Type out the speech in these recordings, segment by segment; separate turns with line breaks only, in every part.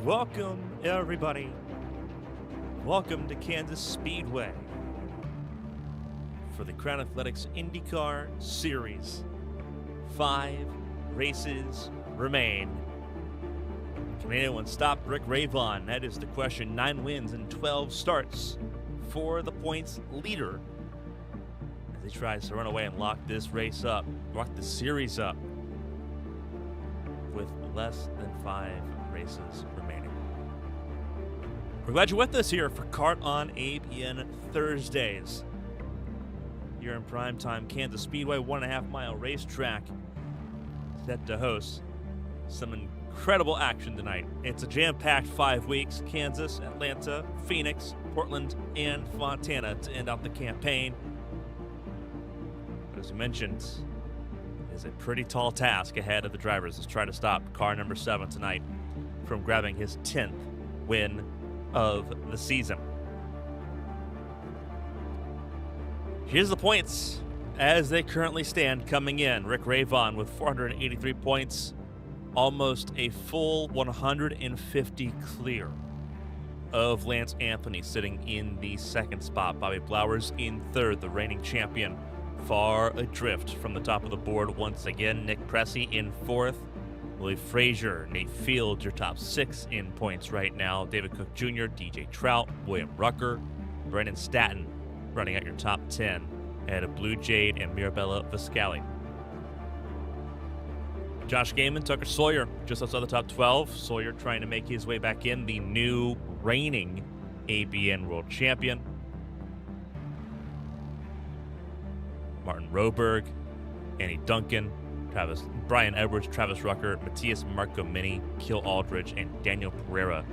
Welcome, everybody. Welcome to Kansas Speedway for the Crown Athletics IndyCar Series. 5 races remain. Can anyone stop Rick Ravon? That is the question. 9 wins and 12 starts for the points leader as he tries to run away and lock this race up, lock the series up with less than 5 races remaining. We're glad you're with us here for Kart on ABN Thursdays. Here in primetime, Kansas Speedway, 1.5 mile racetrack, set to host some incredible action tonight. It's a jam-packed 5 weeks: Kansas, Atlanta, Phoenix, Portland, and Fontana to end out the campaign. But as we mentioned, it is a pretty tall task ahead of the drivers as try to stop car number 7 tonight from grabbing his 10th win of the season. Here's the points as they currently stand coming in. Rick Ravon with 483 points, almost a full 150 clear of Lance Anthony sitting in the 2nd spot. Bobby Blowers in 3rd, the reigning champion, far adrift from the top of the board once again. Nick Pressey in 4th. Willie Frazier, Nate Fields, your top 6 in points right now. David Cook Jr., DJ Trout, William Rucker, Brendan Statton running out your top 10 ahead of Blue Jade and Mirabella Viscali. Josh Gaiman, Tucker Sawyer just outside the top 12. Sawyer trying to make his way back in, the new reigning ABN World Champion. Martin Roberg, Annie Duncan, Brian Edwards, Travis Rucker, Matthias Marcomini, Kill Aldridge, and Daniel Pereira,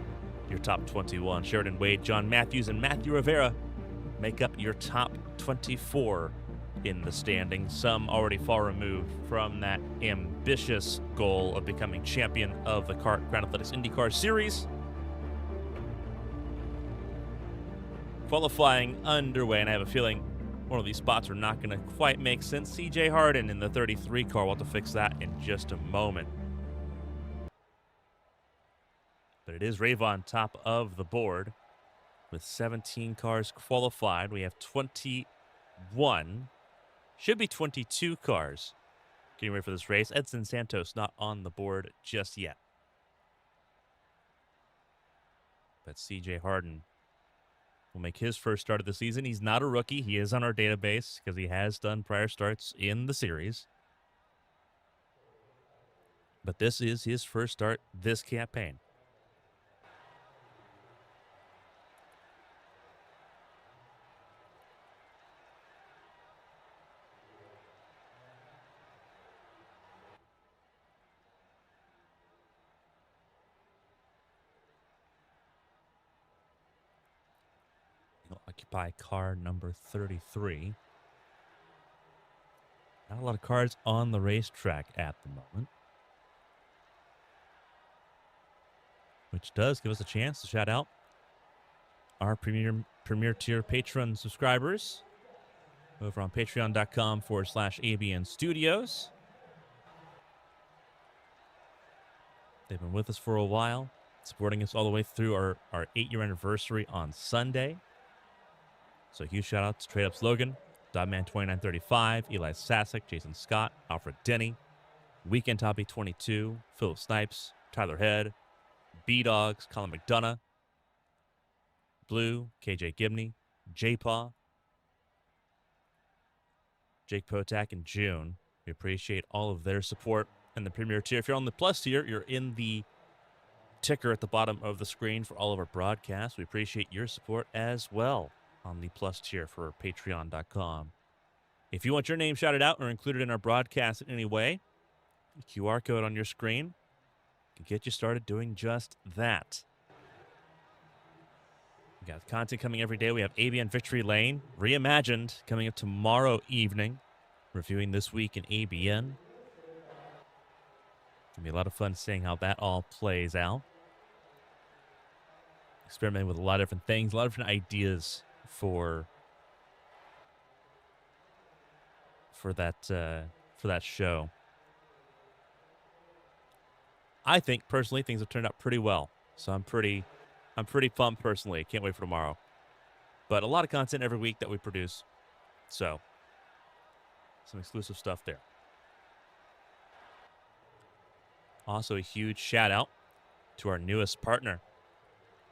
your top 21. Sheridan Wade, John Matthews, and Matthew Rivera make up your top 24 in the standings. Some already far removed from that ambitious goal of becoming champion of the Crown Athletics IndyCar Series. Qualifying underway, and I have a feeling one of these spots are not going to quite make sense. CJ Harden in the 33 car. We'll have to fix that in just a moment. But it is Ravon top of the board with 17 cars qualified. We have 21, should be 22 cars getting ready for this race. Edson Santos not on the board just yet. But CJ Harden will make his first start of the season. He's not a rookie. He is on our database because he has done prior starts in the series. But this is his first start this campaign. He'll occupy car number 33. Not a lot of cars on the racetrack at the moment, which does give us a chance to shout out our premier tier patron subscribers over on patreon.com/ABN Studios. They've been with us for a while, supporting us all the way through our 8-year anniversary on Sunday. So huge shout out to Trade Ups Logan, Dodman2935, Eli Sasek, Jason Scott, Alfred Denny, Weekend Toppy 22, Philip Snipes, Tyler Head, B-Dogs, Colin McDonough, Blue, KJ Gibney, J-Paw, Jake Potak, and June. We appreciate all of their support in the Premier tier. If you're on the Plus tier, you're in the ticker at the bottom of the screen for all of our broadcasts. We appreciate your support as well on the Plus tier for patreon.com. If you want your name shouted out or included in our broadcast in any way, the QR code on your screen can get you started doing just that. We got content coming every day. We have ABN Victory Lane Reimagined coming up tomorrow evening, reviewing this week in ABN. It's going to be a lot of fun seeing how that all plays out. experimenting with a lot of different things, a lot of different ideas for that show. I think personally things have turned out pretty well, so I'm pretty pumped personally. Can't wait for tomorrow. But a lot of content every week that we produce, so some exclusive stuff there. Also, a huge shout out to our newest partner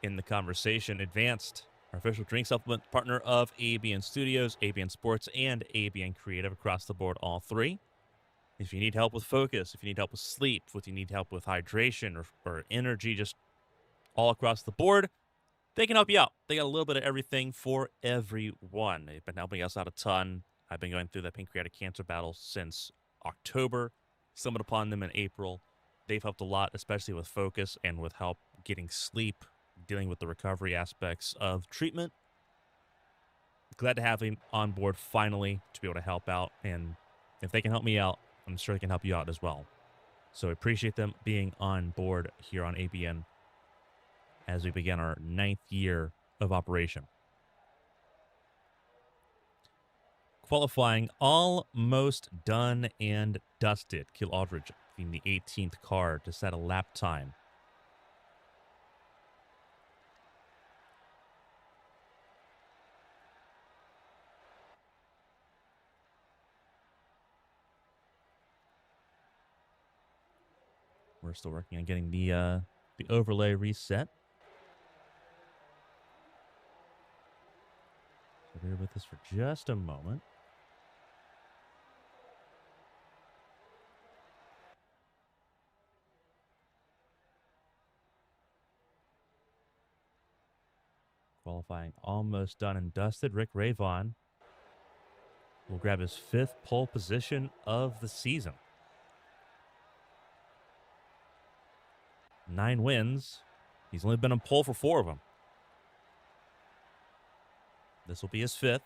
in the conversation, Advanced, our official drink supplement partner of ABN Studios, ABN Sports, and ABN Creative across the board, all three. If you need help with focus, if you need help with sleep, if you need help with hydration or energy, just all across the board, they can help you out. They got a little bit of everything for everyone. They've been helping us out a ton. I've been going through the pancreatic cancer battle since October, stumbled upon them in April. They've helped a lot, especially with focus and with help getting sleep, dealing with the recovery aspects of treatment. Glad to have him on board finally to be able to help out. And if they can help me out, I'm sure they can help you out as well. So I appreciate them being on board here on ABN as we begin our 9th year of operation. Qualifying almost done and dusted. Kill Aldridge in the 18th car to set a lap time. We're still working on getting the overlay reset. So bear with us for just a moment. Qualifying almost done and dusted. Rick Ravon will grab his 5th pole position of the season. 9 wins. He's only been on pole for 4 of them. This will be his 5th,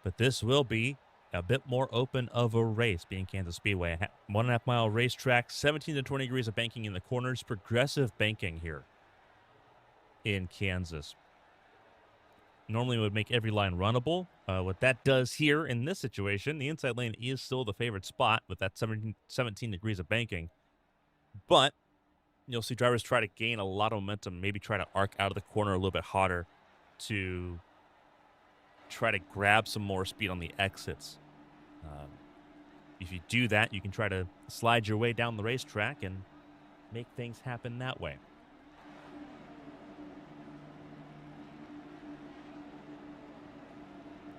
but this will be a bit more open of a race, being Kansas Speedway. A 1.5 mile racetrack, 17 to 20 degrees of banking in the corners, progressive banking here in Kansas. Normally it would make every line runnable. What that does here in this situation, the inside lane is still the favorite spot with that 17 degrees of banking, but you'll see drivers try to gain a lot of momentum, maybe try to arc out of the corner a little bit hotter to try to grab some more speed on the exits. If you do that, you can try to slide your way down the racetrack and make things happen that way.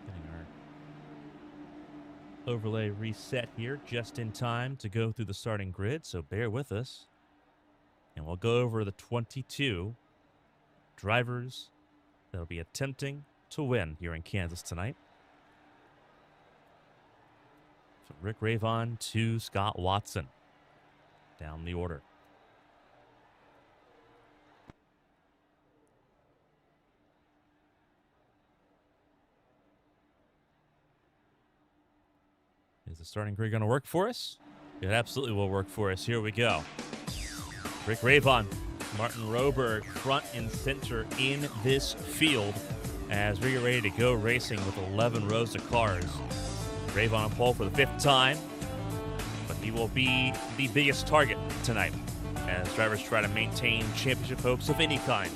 Getting our overlay reset here just in time to go through the starting grid, so bear with us. And we'll go over the 22 drivers that'll be attempting to win here in Kansas tonight. From Rick Ravon to Scott Watson down the order. Is the starting grid going to work for us? It absolutely will work for us. Here we go. Rick Ravon, Martin Roberg front and center in this field as we get ready to go racing with 11 rows of cars. Ravon on pole for the 5th time, but he will be the biggest target tonight as drivers try to maintain championship hopes of any kind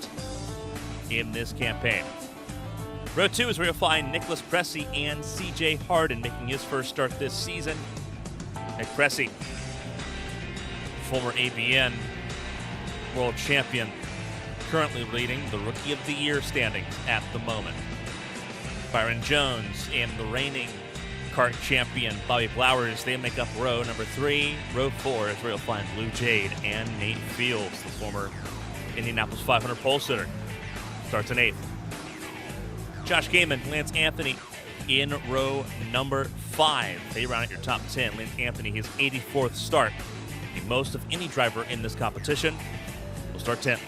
in this campaign. Row 2 is where you'll find Nicholas Cressy and CJ Harden making his first start this season. Nick Cressy, former ABN world champion, currently leading the Rookie of the Year standings at the moment. Byron Jones and the reigning kart champion Bobby Blowers, they make up row number 3. Row 4 is where you'll find Blue Jade and Nate Fields, the former Indianapolis 500 pole sitter. Starts in 8th. Josh Gaiman, Lance Anthony in row number 5. They round out your top 10. Lance Anthony, his 84th start, the most of any driver in this competition. Will start 10th.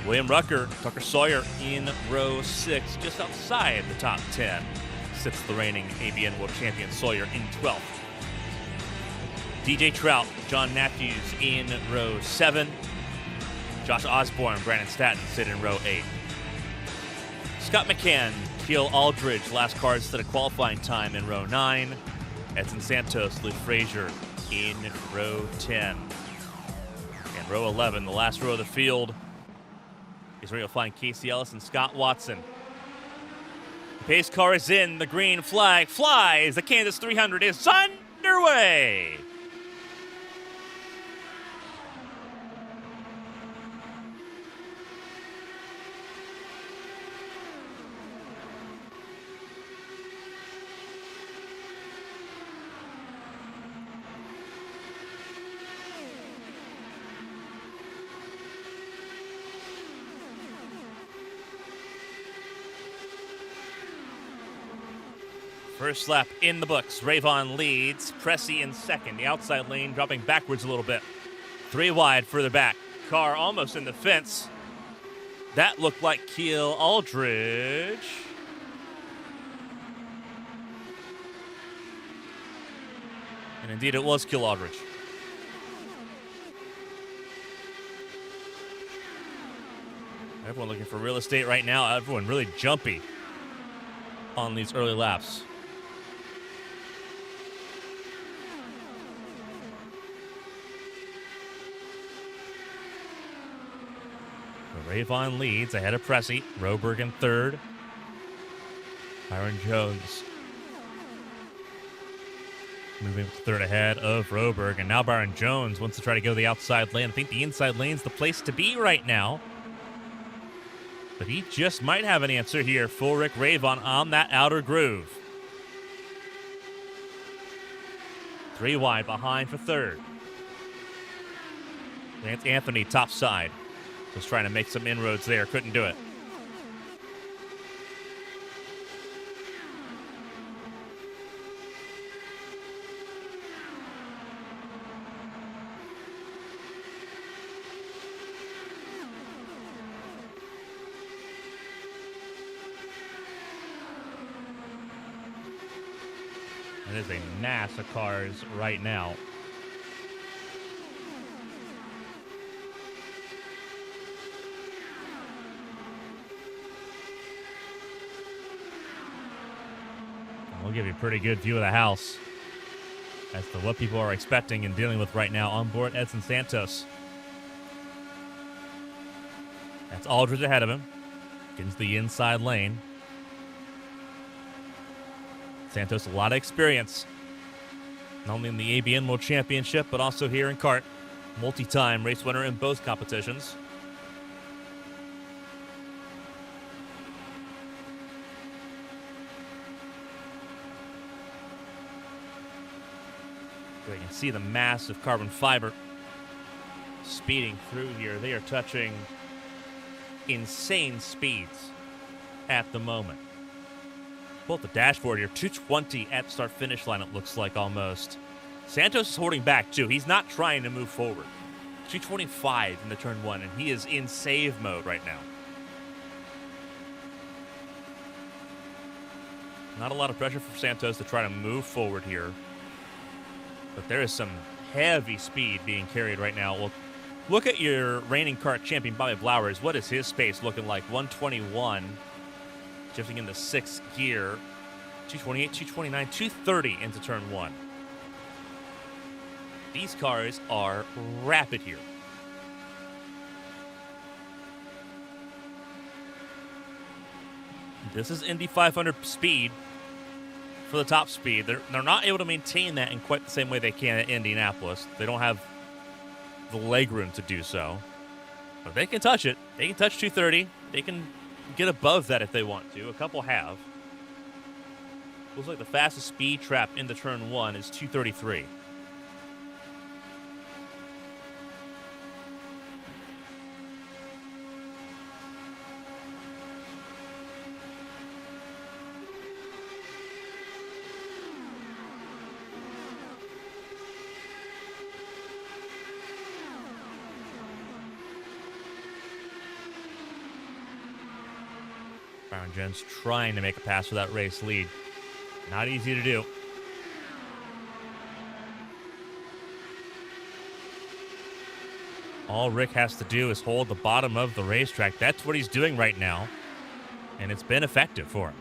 William Rucker, Tucker Sawyer in row 6, just outside the top 10. Sits the reigning ABN World Champion Sawyer in 12th. DJ Trout, John Matthews in row 7. Josh Osborne, Brandon Statton sit in row 8. Scott McCann, Keel Aldridge, last cars set a qualifying time in row 9. Edson Santos, Luke Frazier in row 10. And row 11, the last row of the field, is where you'll find Casey Ellis and Scott Watson. The pace car is in. The green flag flies. The Kansas 300 is underway. First lap in the books. Rayvon leads. Pressey in second. The outside lane dropping backwards a little bit. 3 wide further back. Car almost in the fence. That looked like Keel Aldridge. And indeed it was Keel Aldridge. Everyone looking for real estate right now. Everyone really jumpy on these early laps. Rayvon leads ahead of Pressey. Roberg in third. Byron Jones moving to third ahead of Roberg. And now Byron Jones wants to try to go to the outside lane. I think the inside lane's the place to be right now. But he just might have an answer here for Rick Rayvon on that outer groove. 3 wide behind for third. Lance Anthony top side. Was trying to make some inroads there. Couldn't do it. It is a mass of cars right now. We'll give you a pretty good view of the house as to what people are expecting and dealing with right now on board Edson Santos. That's Aldridge ahead of him. Gets the inside lane. Santos, a lot of experience. Not only in the ABN World Championship, but also here in kart. Multi-time race winner in both competitions. So you can see the massive carbon fiber speeding through here. They are touching insane speeds at the moment. Pull up the dashboard here. 220 at start-finish line, it looks like almost. Santos is holding back, too. He's not trying to move forward. 225 in the turn 1, and he is in save mode right now. Not a lot of pressure for Santos to try to move forward here. But there is some heavy speed being carried right now. Well, look at your reigning kart champion, Bobby Blowers. What is his pace looking like? 121. Shifting into 6th gear. 228, 229, 230 into turn 1. These cars are rapid here. This is Indy 500 speed for the top speed. They're not able to maintain that in quite the same way they can at Indianapolis. They don't have the leg room to do so. But they can touch it. They can touch 230. They can get above that if they want to. A couple have. Looks like the fastest speed trap into turn 1 is 233. Byron Jones trying to make a pass for that race lead. Not easy to do. All Rick has to do is hold the bottom of the racetrack. That's what he's doing right now, and it's been effective for him.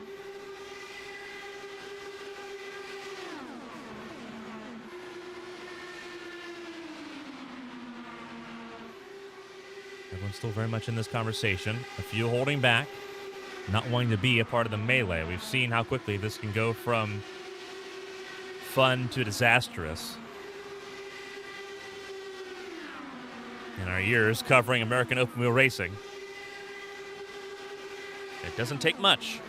Everyone's still very much in this conversation. A few holding back, not wanting to be a part of the melee. We've seen how quickly this can go from fun to disastrous in our years covering American open wheel racing. It doesn't take much.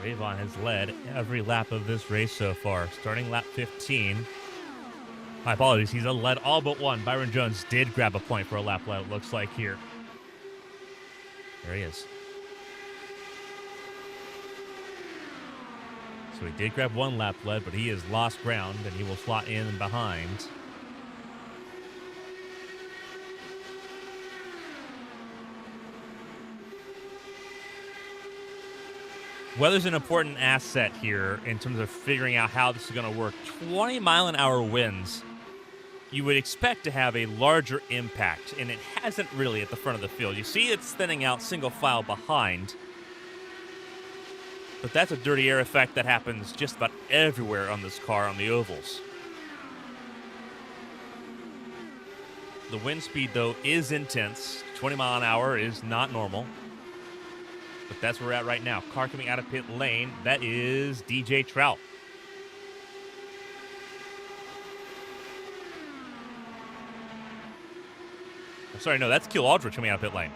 Avon has led every lap of this race so far, starting lap 15. My apologies, he's led all but one. Byron Jones did grab a point for a lap lead, it looks like here. There he is. So he did grab one lap lead, but he has lost ground, and he will slot in and behind. Weather's an important asset here in terms of figuring out how this is going to work. 20-mile-an-hour winds, you would expect to have a larger impact, and it hasn't really at the front of the field. You see it's thinning out single file behind, but that's a dirty air effect that happens just about everywhere on this car on the ovals. The wind speed, though, is intense. 20 mile an hour is not normal. But that's where we're at right now. Car coming out of pit lane. That is DJ Trout. Oh, sorry, no, that's Kiel Aldridge coming out of pit lane.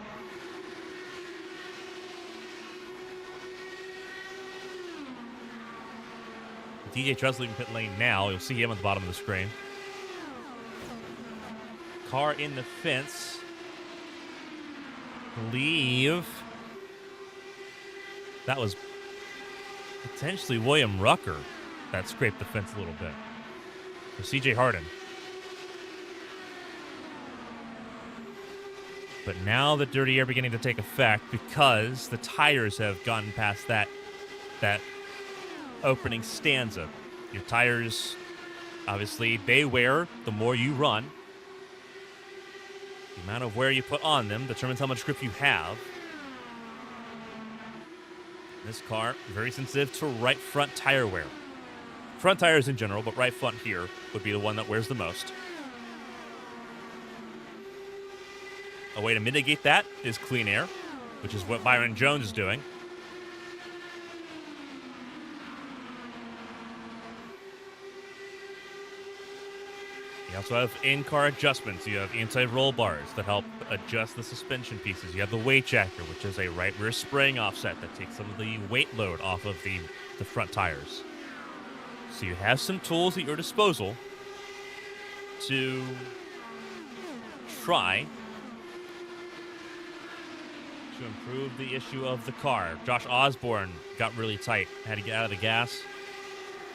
DJ Trout's leaving pit lane now. You'll see him at the bottom of the screen. Car in the fence. Believe that was potentially William Rucker that scraped the fence a little bit. For CJ Harden. But now the dirty air beginning to take effect because the tires have gotten past that opening stanza. Your tires, obviously, they wear the more you run. The amount of wear you put on them determines how much grip you have. This car, very sensitive to right front tire wear. Front tires in general, but right front here would be the one that wears the most. A way to mitigate that is clean air, which is what Byron Jones is doing. You also have in-car adjustments. You have anti-roll bars that help adjust the suspension pieces. You have the weight jacker, which is a right rear spring offset that takes some of the weight load off of the front tires. So you have some tools at your disposal to try to improve the issue of the car. Josh Osborne got really tight, had to get out of the gas,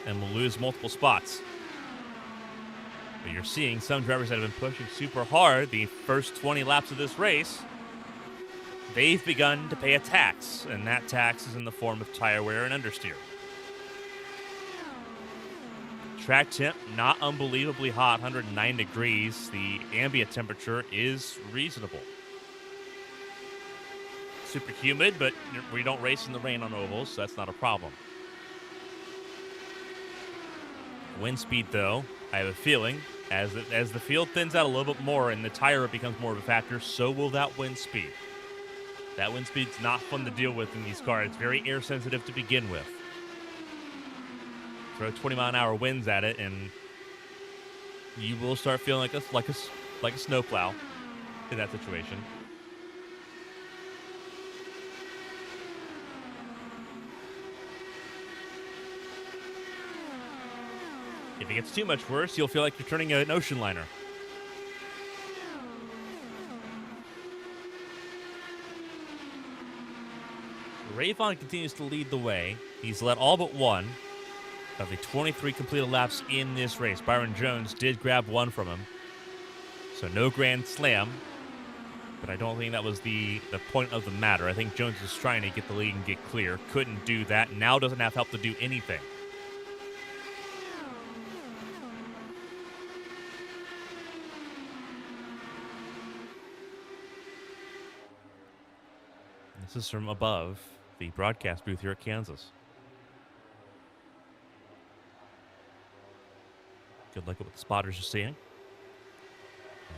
and will lose multiple spots. But you're seeing some drivers that have been pushing super hard the first 20 laps of this race. They've begun to pay a tax, and that tax is in the form of tire wear and understeer. Track temp, not unbelievably hot, 109 degrees. The ambient temperature is reasonable. Super humid, but we don't race in the rain on ovals, so that's not a problem. Wind speed, though, I have a feeling, as the field thins out a little bit more and the tire becomes more of a factor, so will that wind speed. That wind speed's not fun to deal with in these cars. It's very air sensitive to begin with. Throw 20-mile-an-hour winds at it, and you will start feeling like a snowplow. in that situation. If it gets too much worse, you'll feel like you're turning an ocean liner. Ravon continues to lead the way. He's led all but one of the 23 completed laps in this race. Byron Jones did grab one from him. So no grand slam. But I don't think that was the point of the matter. I think Jones was trying to get the lead and get clear. Couldn't do that. Now doesn't have help to do anything. This is from above the broadcast booth here at Kansas. Good look at what the spotters are seeing.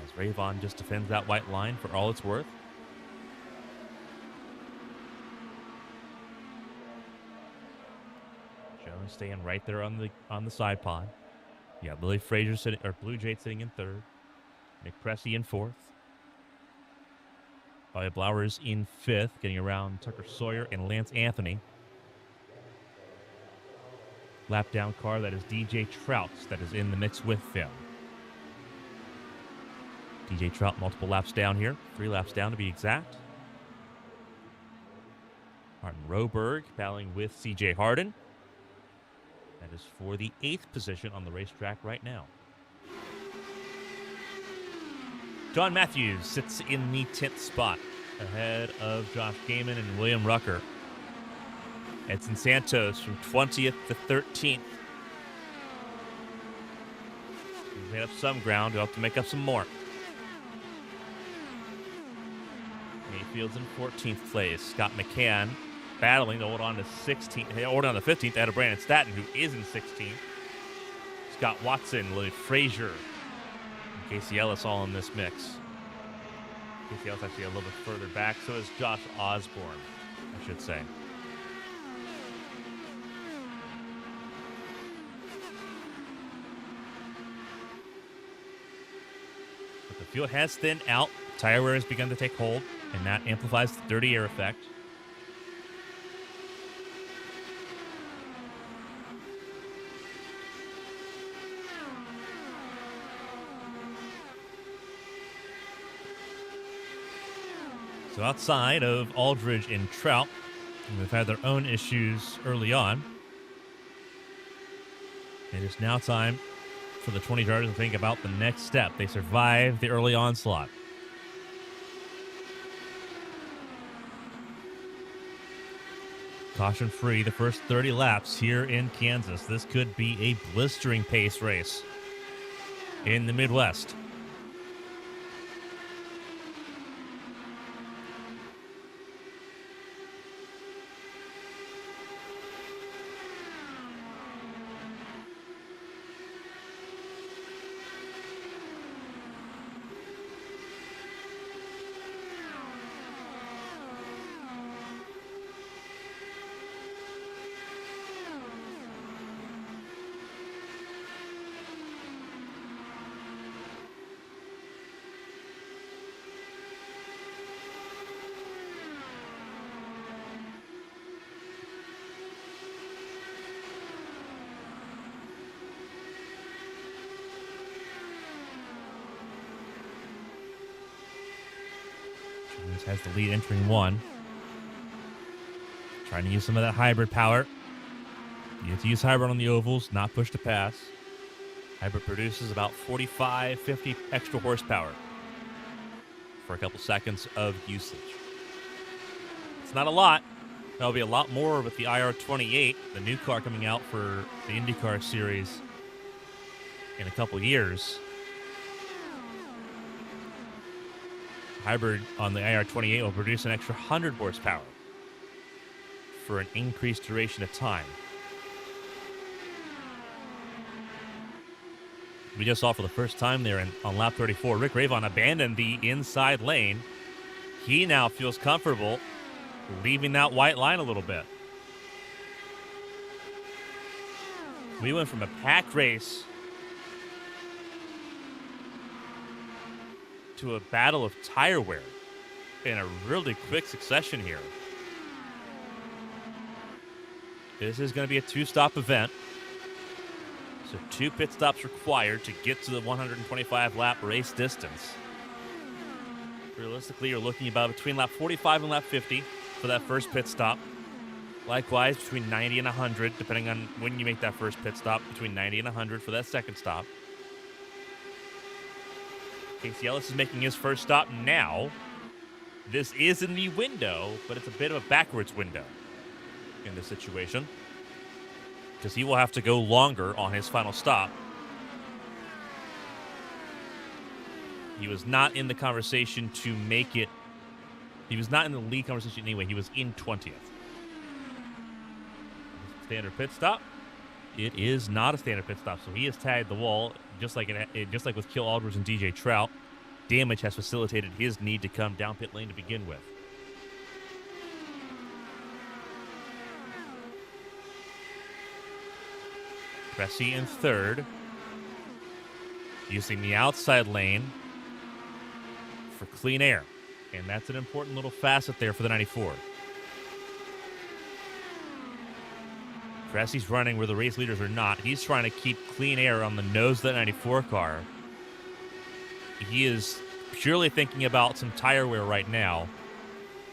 As Ravon just defends that white line for all it's worth. Jones staying right there on the side pod. Yeah, Billy Frazier sitting, or Blue Jade sitting in third. Nick Pressey in fourth. Bobby Blowers in fifth, getting around Tucker Sawyer and Lance Anthony. Lap down car, that is DJ Trout's, that is in the mix with them. DJ Trout multiple laps down here, 3 laps down to be exact. Martin Roberg battling with CJ Harden. That is for the 8th position on the racetrack right now. John Matthews sits in the 10th spot ahead of Josh Gaiman and William Rucker. Edson Santos from 20th to 13th. He's made up some ground. He'll have to make up some more. Mayfield's in 14th place. Scott McCann battling to hold on to 16th. Hold on to 15th ahead of Brandon Statton, who is in 16th. Scott Watson, Willie Frazier, and Casey Ellis all in this mix. Casey Ellis actually a little bit further back. So is Josh Osborne, I should say. But the field has thinned out. Tire wear has begun to take hold, and that amplifies the dirty air effect. So outside of Aldridge and Trout, they've had their own issues early on. It is now time for the 20 drivers to think about the next step. They survived the early onslaught. Caution free the first 30 laps here in Kansas. This could be a blistering pace race in the Midwest. Has the lead entering one. Trying to use some of that hybrid power. You have to use hybrid on the ovals, not push to pass. Hybrid produces about 45, 50 extra horsepower for a couple seconds of usage. It's not a lot. There'll be a lot more with the IR28, the new car coming out for the IndyCar series in a couple years. Hybrid on the IR28 will produce an extra 100 horsepower for an increased duration of time. We just saw for the first time there on lap 34, Rick Ravon abandoned the inside lane. He now feels comfortable leaving that white line a little bit. We went from a packed race to a battle of tire wear in a really quick succession here. This is going to be a 2-stop event. So 2 pit stops required to get to the 125-lap race distance. Realistically, you're looking about between lap 45 and lap 50 for that first pit stop. Likewise, between 90 and 100, depending on when you make that first pit stop, between 90 and 100 for that second stop. Casey Ellis is making his first stop now. This is in the window, but it's a bit of a backwards window in this situation, because he will have to go longer on his final stop. He was not in the conversation to make it. He was not in the lead conversation anyway. He was in 20th. Standard pit stop. It is not a standard pit stop, so he has tagged the wall, just like with Kill Aldridge and DJ Trout. Damage has facilitated his need to come down pit lane to begin with. Cressy in third, using the outside lane for clean air, and that's an important little facet there for the 94. Cressy's running where the race leaders are not. He's trying to keep clean air on the nose of that 94 car. He is purely thinking about some tire wear right now,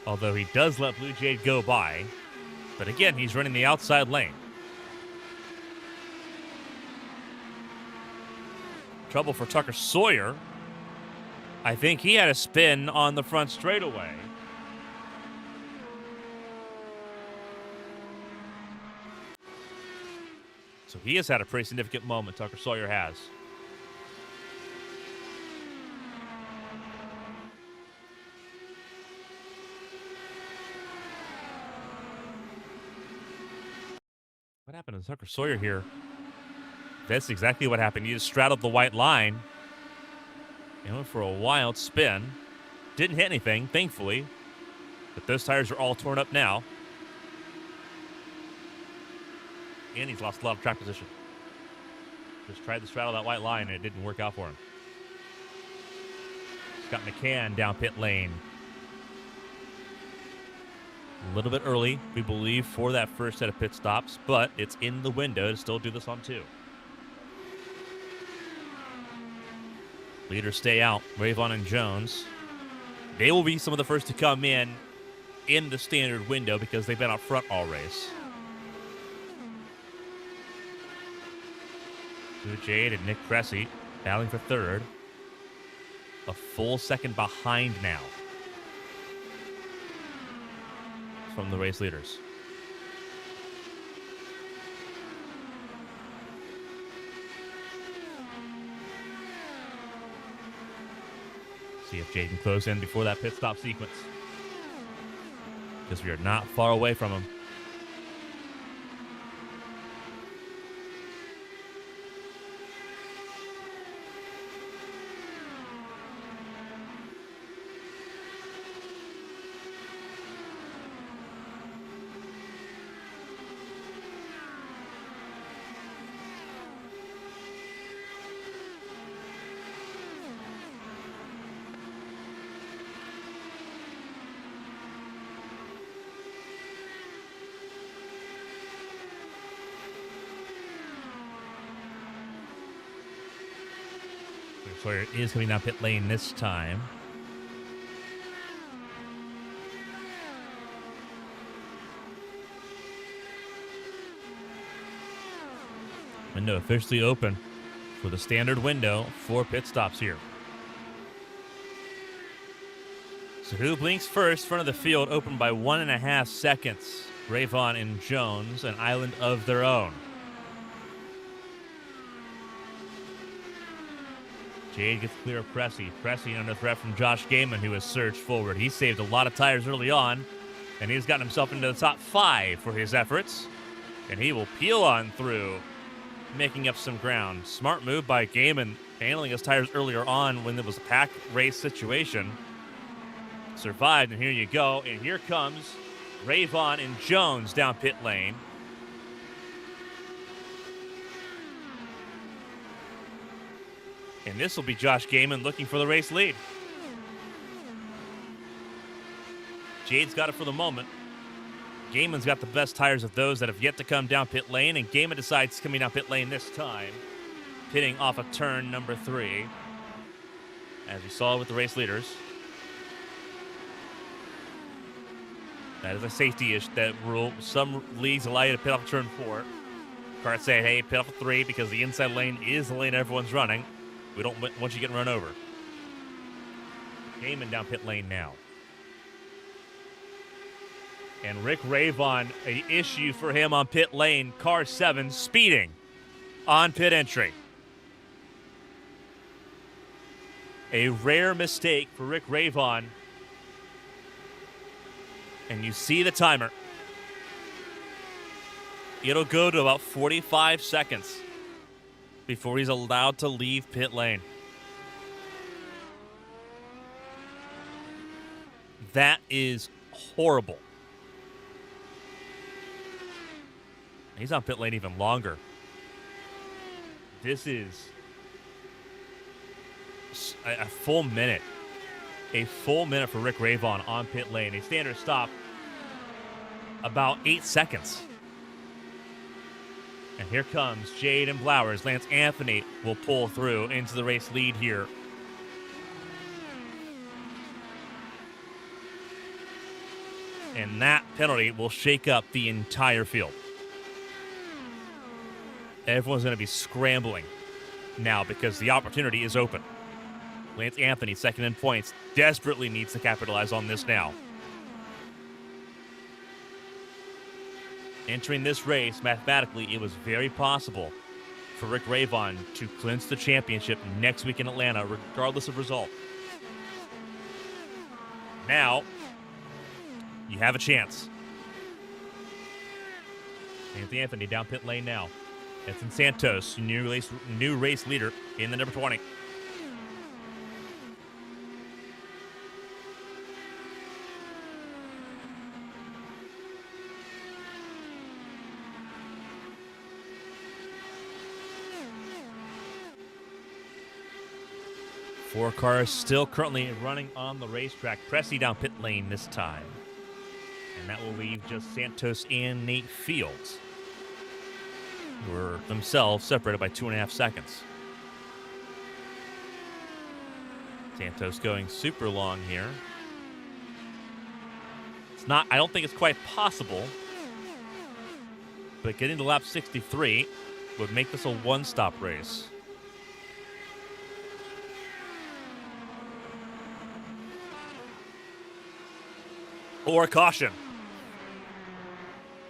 although he does let Blue Jade go by. But again, he's running the outside lane. Trouble for Tucker Sawyer. I think he had a spin on the front straightaway. So he has had a pretty significant moment, Tucker Sawyer has. What happened to Tucker Sawyer here? That's exactly what happened. He just straddled the white line and went for a wild spin. Didn't hit anything, thankfully. But those tires are all torn up now. And he's lost a lot of track position. Just tried to straddle that white line, and it didn't work out for him. Scott McCann down pit lane. A little bit early, we believe, for that first set of pit stops, but it's in the window to still do this on 2. Leaders stay out, Ravon and Jones. They will be some of the first to come in the standard window because they've been out front all race. Blue Jade and Nick Cressy battling for third. A full second behind now from the race leaders. See if Jade can close in before that pit stop sequence, because we are not far away from him. Sawyer is coming down pit lane this time. Window officially open for the standard window for pit stops here. So who blinks first? Front of the field open by 1.5 seconds. Ravon and Jones, an island of their own. Jade gets clear of Cressy. Cressy under threat from Josh Gaiman, who has surged forward. He saved a lot of tires early on, and he's gotten himself into the top 5 for his efforts. And he will peel on through, making up some ground. Smart move by Gaiman, handling his tires earlier on when there was a pack race situation. Survived, and here you go. And here comes Ravon and Jones down pit lane. And this will be Josh Gaiman looking for the race lead. Jade's got it for the moment. Gaiman's got the best tires of those that have yet to come down pit lane, and Gaiman decides coming down pit lane this time, pitting off of turn number 3, as we saw with the race leaders. That is a safety issue, that rule. Some leagues allow you to pit off turn 4. Cars say, hey, pit off 3 because the inside lane is the lane everyone's running. We don't want you getting run over. Gaiman down pit lane now. And Rick Ravon, an issue for him on pit lane. Car 7 speeding on pit entry. A rare mistake for Rick Ravon. And you see the timer. It'll go to about 45 seconds before he's allowed to leave pit lane. That is horrible. He's on pit lane even longer. This is a full minute. A full minute for Rick Ravon on pit lane. A standard stop, about 8 seconds. And here comes Jade and Blowers. Lance Anthony will pull through into the race lead here. And that penalty will shake up the entire field. Everyone's going to be scrambling now because the opportunity is open. Lance Anthony, second in points, desperately needs to capitalize on this now. Entering this race, mathematically, it was very possible for Rick Ravon to clinch the championship next week in Atlanta, regardless of result. Now, you have a chance. Anthony down pit lane now. Edson Santos, new race leader in the number 20. Four cars still currently running on the racetrack. Pressy down pit lane this time. And that will leave just Santos and Nate Fields, who are themselves separated by 2.5 seconds. Santos going super long here. I don't think it's quite possible, but getting to lap 63 would make this a one-stop race. Or a caution.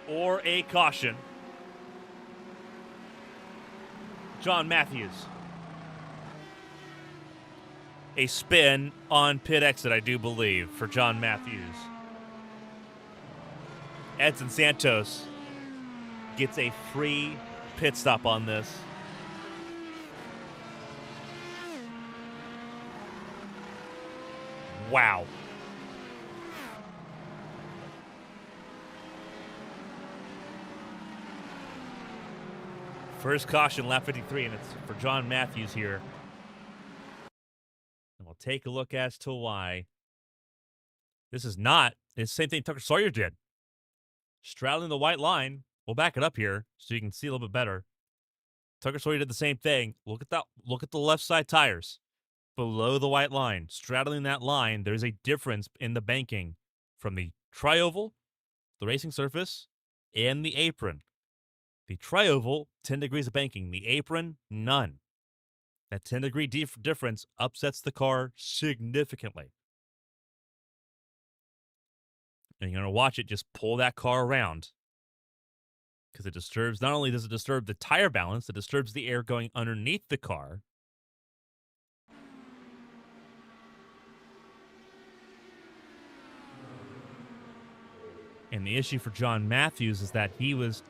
Or a caution. John Matthews. A spin on pit exit, I do believe, for John Matthews. Edson Santos gets a free pit stop on this. Wow. First caution, lap 53, and it's for John Matthews here. And we'll take a look as to why. This is not. It's the same thing Tucker Sawyer did. Straddling the white line. We'll back it up here so you can see a little bit better. Tucker Sawyer did the same thing. Look at that. Look at the left side tires. Below the white line. Straddling that line, there's a difference in the banking from the tri-oval, the racing surface, and the apron. The tri-oval, 10 degrees of banking. The apron, none. That 10-degree difference upsets the car significantly. And you're going to watch it just pull that car around. Because it disturbs, not only does it disturb the tire balance, it disturbs the air going underneath the car. And the issue for John Matthews is that he was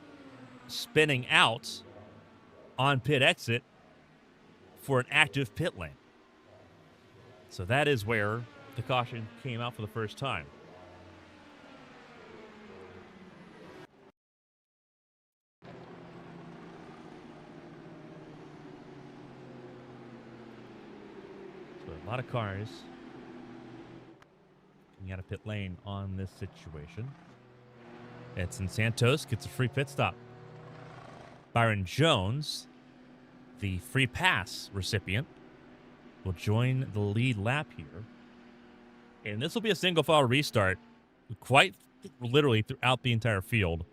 spinning out on pit exit for an active pit lane. So that is where the caution came out for the first time. So a lot of cars backing out of pit lane on this situation. Edson Santos gets a free pit stop. Byron Jones, the free pass recipient, will join the lead lap here. And this will be a single file restart quite literally throughout the entire field,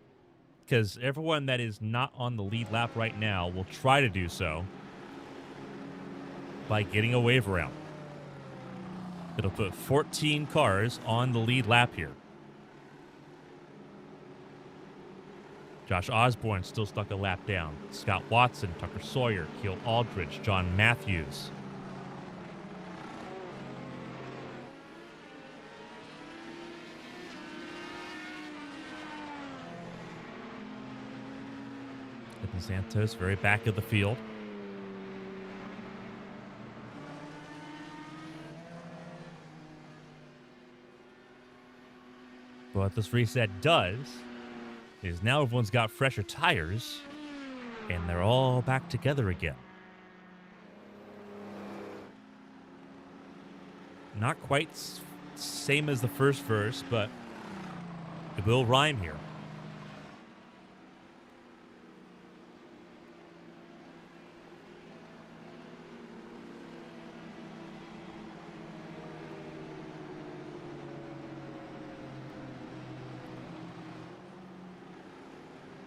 because everyone that is not on the lead lap right now will try to do so by getting a wave around. It'll put 14 cars on the lead lap here. Josh Osborne still stuck a lap down. Scott Watson, Tucker Sawyer, Keel Aldridge, John Matthews. Edson Santos, very back of the field. What this reset does is now everyone's got fresher tires, and they're all back together again. Not quite same as the first verse, but it will rhyme here.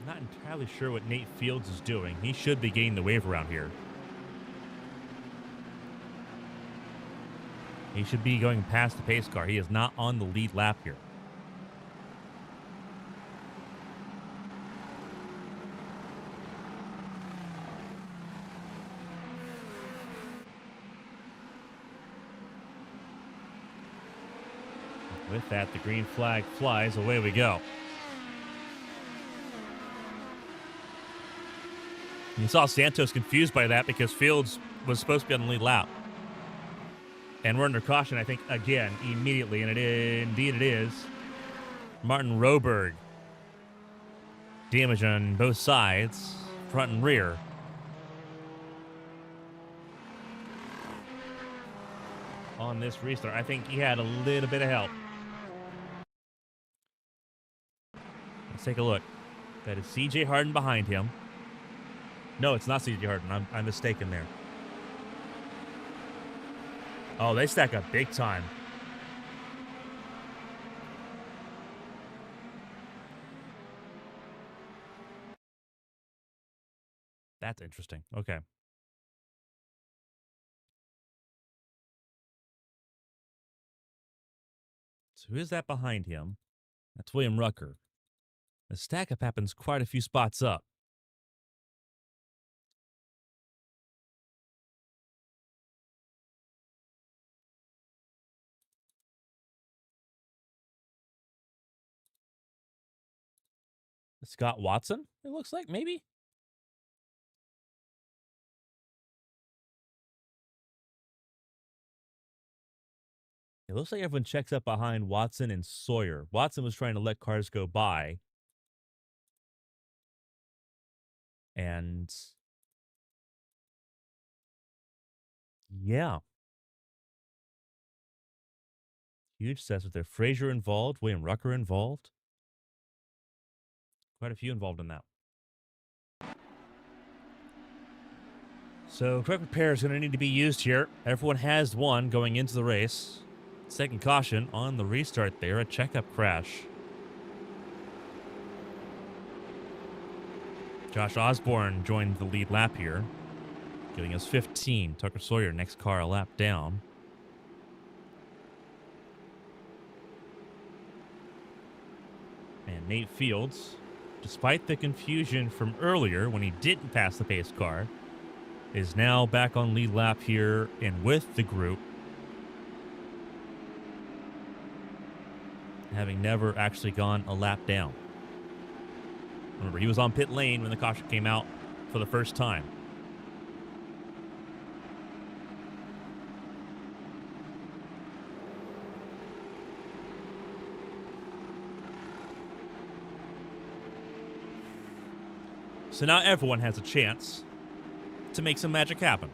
Not entirely sure what Nate Fields is doing. He should be getting the wave around here. He should be going past the pace car. He is not on the lead lap here. With that, the green flag flies. Away we go. You saw Santos confused by that because Fields was supposed to be on the lead lap. And we're under caution, I think, again, immediately. And indeed it is. Martin Roberg. Damage on both sides, front and rear. On this restart, I think he had a little bit of help. Let's take a look. That is CJ Harden behind him. No, it's not CJ Harden. I'm mistaken there. Oh, they stack up big time. That's interesting. Okay. So who is that behind him? That's William Rucker. The stack up happens quite a few spots up. Scott Watson, it looks like, maybe? It looks like everyone checks up behind Watson and Sawyer. Watson was trying to let cars go by. And yeah. Huge sets with there. Frazier involved, William Rucker involved. Quite a few involved in that. So quick repair is going to need to be used here. Everyone has one going into the race. Second caution on the restart there, a checkup crash. Josh Osborne joined the lead lap here, giving us 15. Tucker Sawyer, next car a lap down. And Nate Fields, despite the confusion from earlier when he didn't pass the pace car, is now back on lead lap here and with the group, having never actually gone a lap down. Remember, he was on pit lane when the caution came out for the first time. So now everyone has a chance to make some magic happen.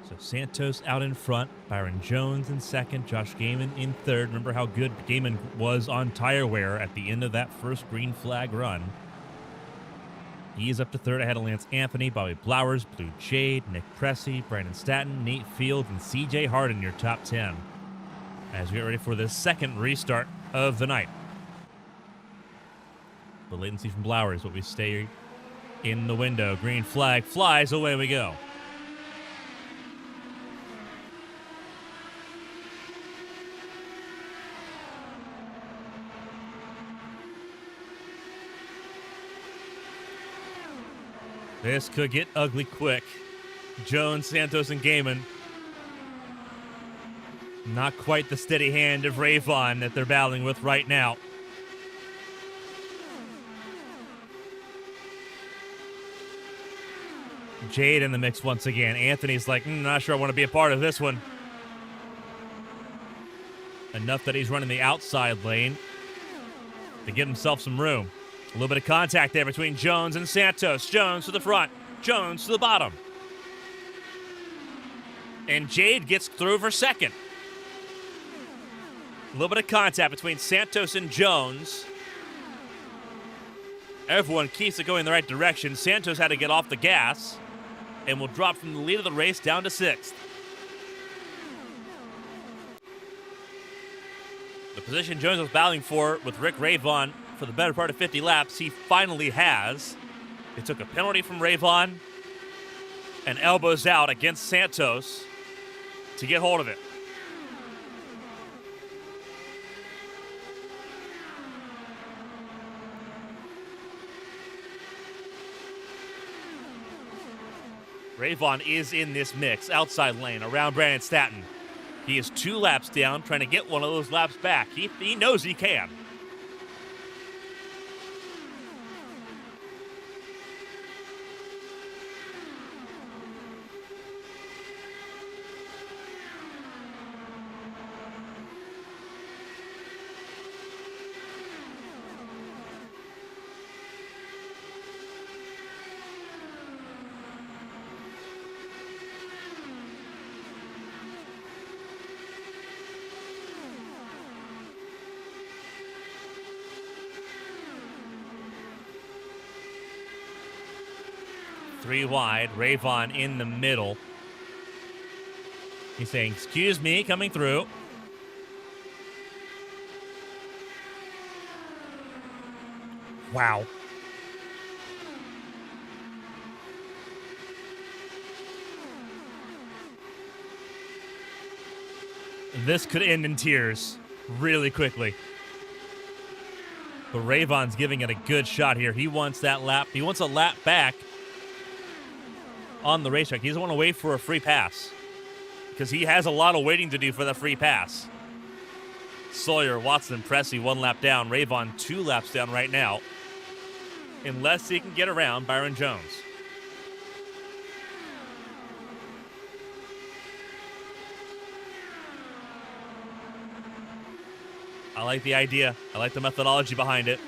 So Santos out in front, Byron Jones in second, Josh Gaiman in third. Remember how good Gaiman was on tire wear at the end of that first green flag run. He is up to third ahead of Lance Anthony, Bobby Blowers, Blue Jade, Nick Pressey, Brandon Statton, Nate Field, and CJ Hardin, your top 10. As we get ready for the second restart of the night. The latency from Blowers, but we stay in the window. Green flag flies, away we go. This could get ugly quick. Jones, Santos, and Gaiman. Not quite the steady hand of Ravon that they're battling with right now. Jade in the mix once again. Anthony's like, not sure I want to be a part of this one. Enough that he's running the outside lane to give himself some room. A little bit of contact there between Jones and Santos. Jones to the front. Jones to the bottom. And Jade gets through for second. A little bit of contact between Santos and Jones. Everyone keeps it going in the right direction. Santos had to get off the gas and will drop from the lead of the race down to sixth. The position Jones was battling for with Rick Ravon for the better part of 50 laps, he finally has. It took a penalty from Ravon and elbows out against Santos to get hold of it. Ravon is in this mix, outside lane, around Brandon Statton. He is 2 laps down, trying to get one of those laps back. He knows he can. Three wide, Ravon in the middle. He's saying, excuse me, coming through. Wow. This could end in tears really quickly. But Ravon's giving it a good shot here. He wants that lap. He wants a lap back on the racetrack. He doesn't want to wait for a free pass because he has a lot of waiting to do for the free pass. Sawyer, Watson, Pressey 1 lap down. Ravon 2 laps down right now, unless he can get around Byron Jones. I like the idea. I like the methodology behind it.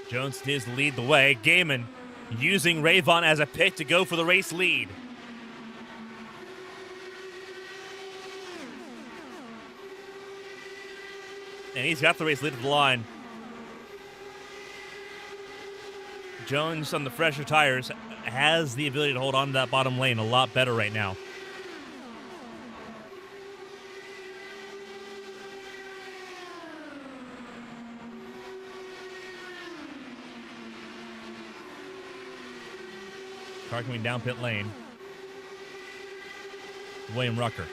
Jones does lead the way. Gaiman using Ravon as a pick to go for the race lead. And he's got the race lead at the line. Jones on the fresher tires has the ability to hold on to that bottom lane a lot better right now. Car coming down pit lane. William Rucker.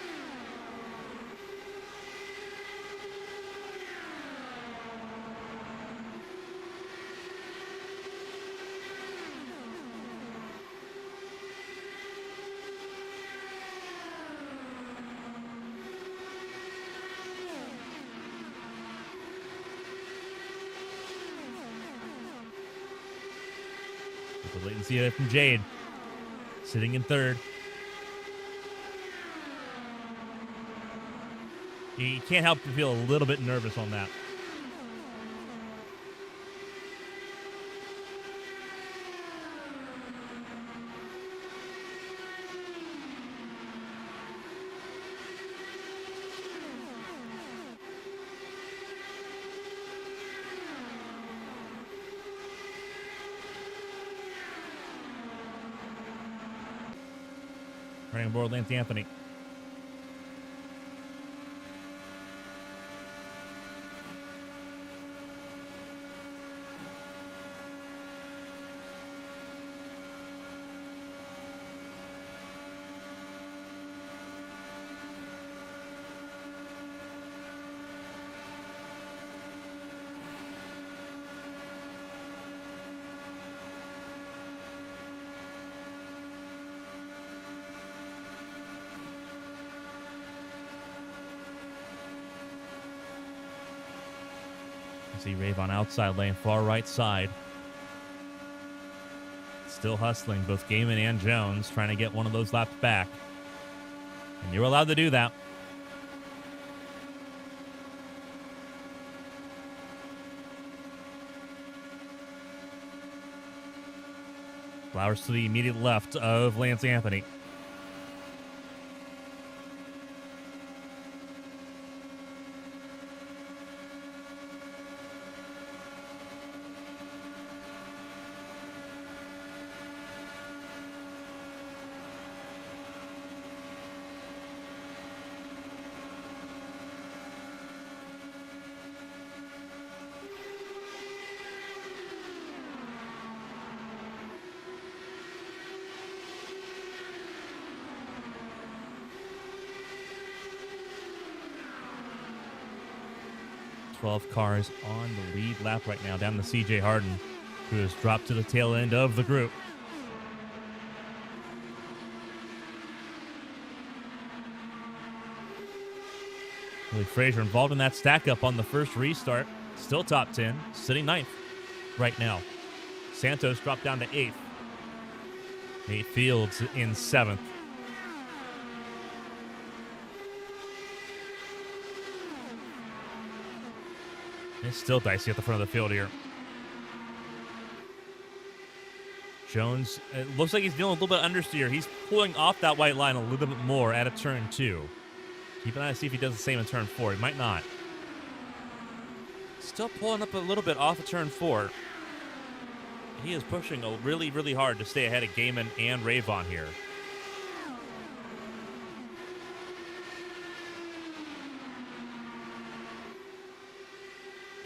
The latency there from Jade. Sitting in third. You can't help but feel a little bit nervous on that. Running aboard Lance Anthony. See Rave on outside lane, far right side. Still hustling, both Gaiman and Jones, trying to get one of those laps back. And you're allowed to do that. Flowers to the immediate left of Lance Anthony. Cars on the lead lap right now down to CJ Harden, who has dropped to the tail end of the group. Willie Frazier involved in that stack up on the first restart. Still top 10, sitting 9th right now. Santos dropped down to 8th. Nate Fields in 7th. It's still dicey at the front of the field here. Jones, it looks like he's dealing a little bit of understeer. He's pulling off that white line a little bit more at a turn 2. Keep an eye to see if he does the same in turn 4. He might not. Still pulling up a little bit off of turn 4. He is pushing really, really hard to stay ahead of Gaiman and Ravon here.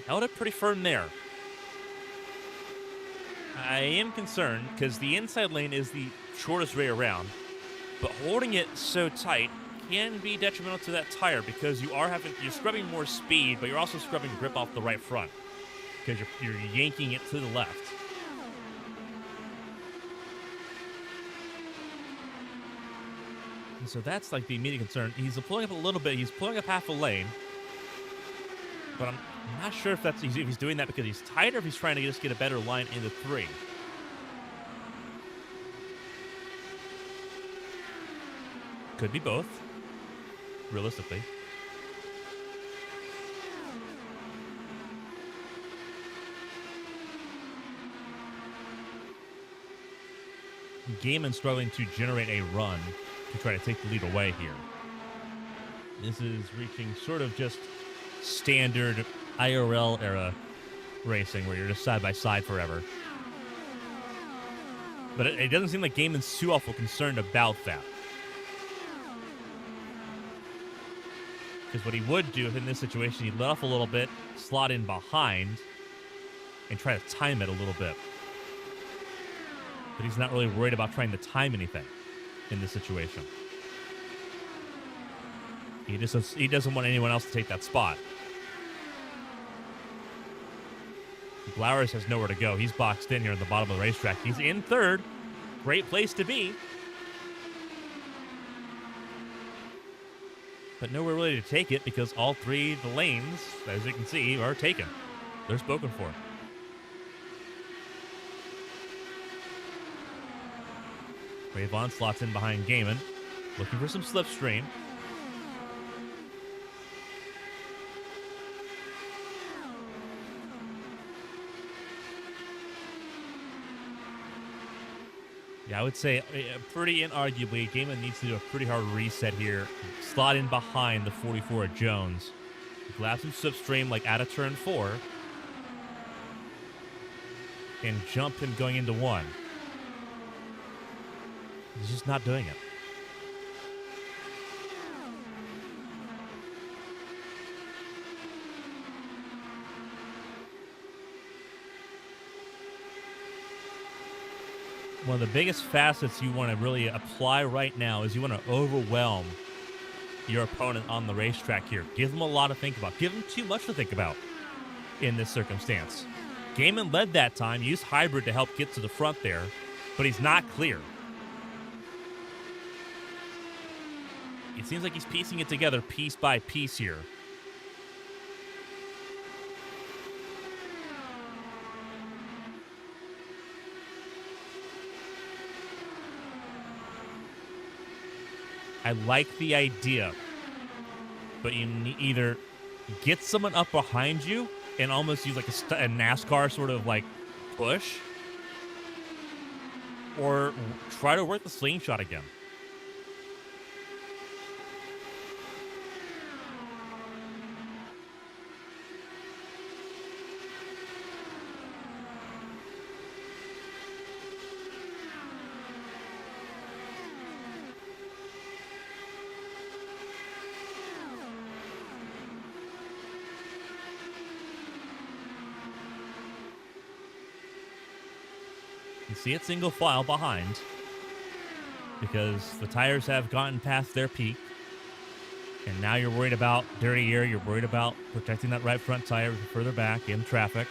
Held it pretty firm there. I am concerned because the inside lane is the shortest way around, but holding it so tight can be detrimental to that tire because you're scrubbing more speed, but you're also scrubbing grip off the right front because you're yanking it to the left. And so that's like the immediate concern. He's pulling up a little bit. He's pulling up half a lane, but I'm not sure if he's doing that because he's tight or if he's trying to just get a better line into 3. Could be both, realistically. Gaiman struggling to generate a run to try to take the lead away here. This is reaching sort of just standard IRL era racing where you're just side by side forever. But it doesn't seem like Gaiman's too awful concerned about that. Because what he would do in this situation, he'd let off a little bit, slot in behind, and try to time it a little bit. But he's not really worried about trying to time anything in this situation. He doesn't want anyone else to take that spot. Blowers has nowhere to go. He's boxed in here at the bottom of the racetrack. He's in 3rd. Great place to be. But nowhere really to take it because all 3 of the lanes, as you can see, are taken. They're spoken for. Ravon slots in behind Gaiman, looking for some slipstream. Yeah, I would say pretty inarguably, Gaiman needs to do a pretty hard reset here. Slot in behind the 44 of Jones. Grab some slipstream like out of turn 4. And jump him going into 1. He's just not doing it. one of the biggest facets you want to really apply right now is you want to overwhelm your opponent on the racetrack here. Give them a lot to think about. Give them too much to think about in this circumstance. Gaiman led that time, used hybrid to help get to the front there, but he's not clear. It seems like he's piecing it together piece by piece here. I like the idea, but you either get someone up behind you and almost use like a NASCAR sort of like push, or try to work the slingshot again. You see it single file behind because the tires have gotten past their peak. And now you're worried about dirty air. You're worried about protecting that right front tire further back in traffic.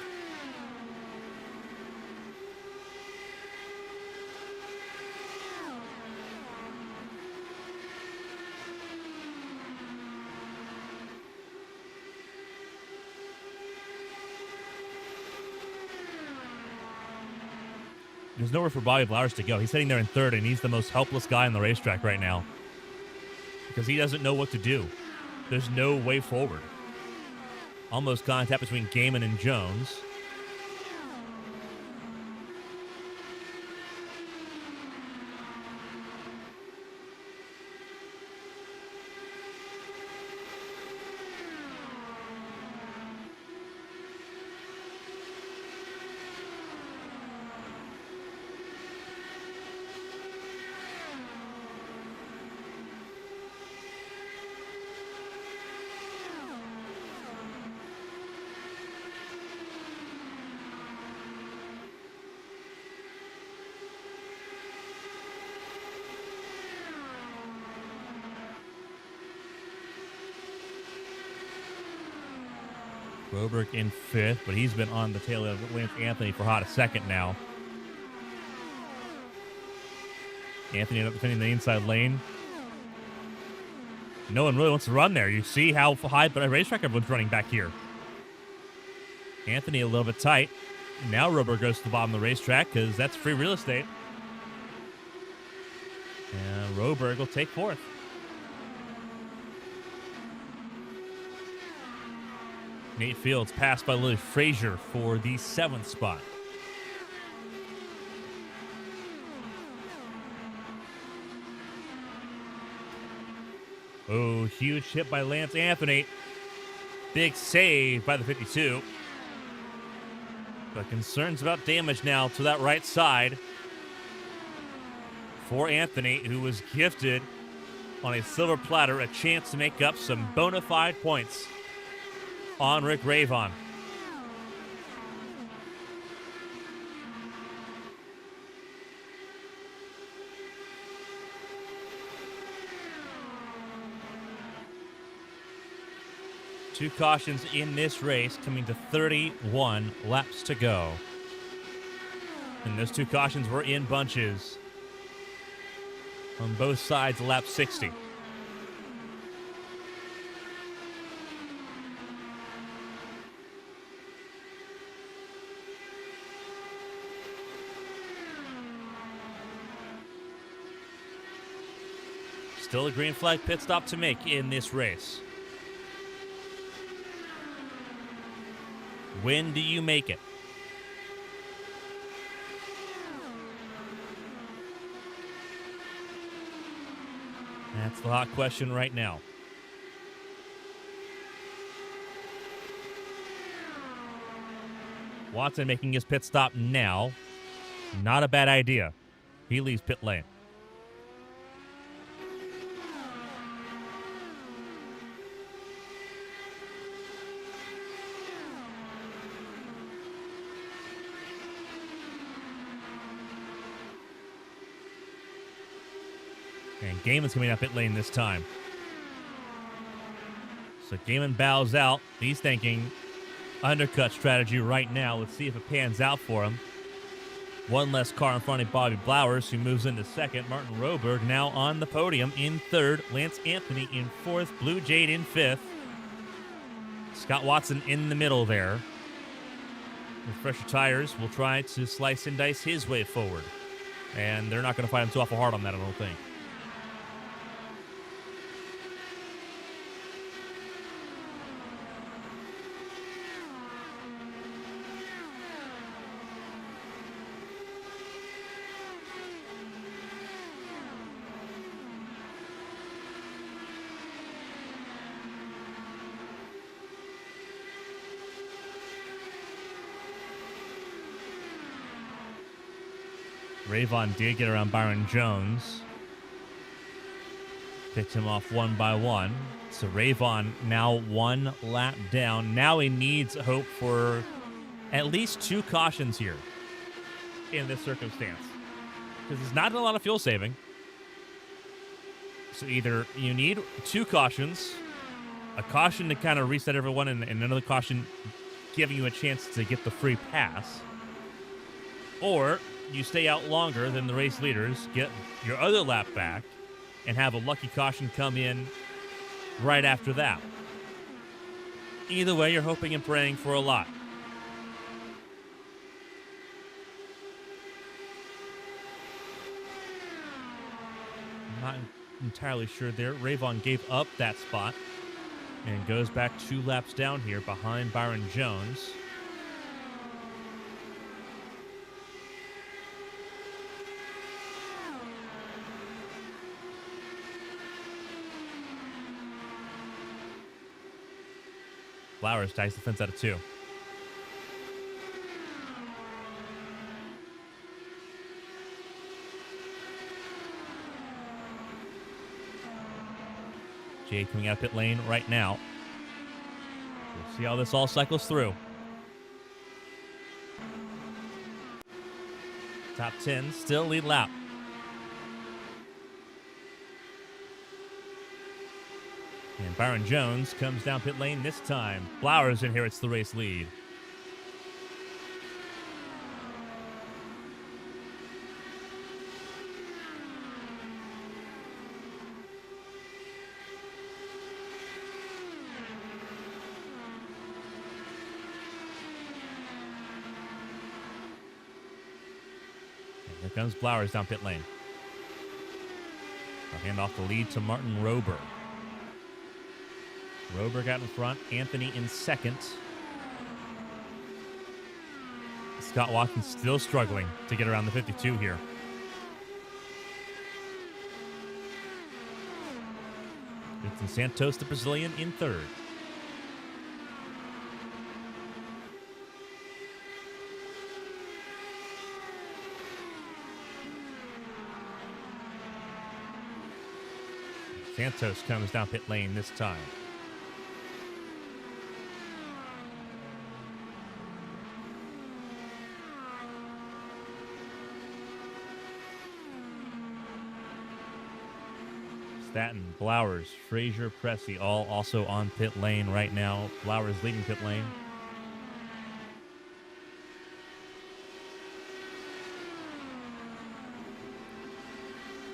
There's nowhere for Bobby Blowers to go. He's sitting there in third, and he's the most helpless guy on the racetrack right now because he doesn't know what to do. There's no way forward. Almost contact between Gaiman and Jones. Broberg in fifth, but he's been on the tail of Lance Anthony for hot a second now. Anthony ended up defending the inside lane. No one really wants to run there. You see how high the racetrack everyone's running back here. Anthony a little bit tight. Now Broberg goes to the bottom of the racetrack because that's free real estate. And Broberg will take fourth. Nate Fields passed by Lily Frazier for the 7th spot. Oh, huge hit by Lance Anthony. Big save by the 52. But concerns about damage now to that right side for Anthony, who was gifted on a silver platter a chance to make up some bona fide points on Rick Ravon. Two cautions in this race, coming to 31 laps to go. And those two cautions were in bunches on both sides of lap 60. Still a green flag pit stop to make in this race. When do you make it? That's the hot question right now. Watson making his pit stop now. Not a bad idea. He leaves pit lane. And Gaiman's coming up pit lane this time. So Gaiman bows out. He's thinking undercut strategy right now. Let's see if it pans out for him. One less car in front of Bobby Blowers, who moves into second. Martin Roberg now on the podium in third. Lance Anthony in fourth. Blue Jade in fifth. Scott Watson in the middle there. With fresher tires, will try to slice and dice his way forward. And they're not going to fight him too awful hard on that, I don't think. Rayvon did get around Byron Jones. Picked him off one by one. So Rayvon now one lap down. Now he needs hope for at least 2 cautions here in this circumstance. Because there's not a lot of fuel saving. So either you need 2 cautions, a caution to kind of reset everyone, and another caution giving you a chance to get the free pass, or you stay out longer than the race leaders, get your other lap back, and have a lucky caution come in right after that. Either way, you're hoping and praying for a lot. I'm not entirely sure there. Rayvon gave up that spot and goes back 2 laps down here behind Byron Jones. Flowers ties the fence out of 2. Jade coming out of pit lane right now. We'll see how this all cycles through. Top 10 still lead lap. And Byron Jones comes down pit lane this time. Flowers inherits the race lead. And here comes Flowers down pit lane. I'll hand off the lead to Martin Roberg. Roberg out in front, Anthony in second. Scott Watson still struggling to get around the 52 here. Vincent Santos, the Brazilian, in third. Santos comes down pit lane this time. Staton, Blowers, Frazier, Pressey, all also on pit lane right now. Blowers leading pit lane.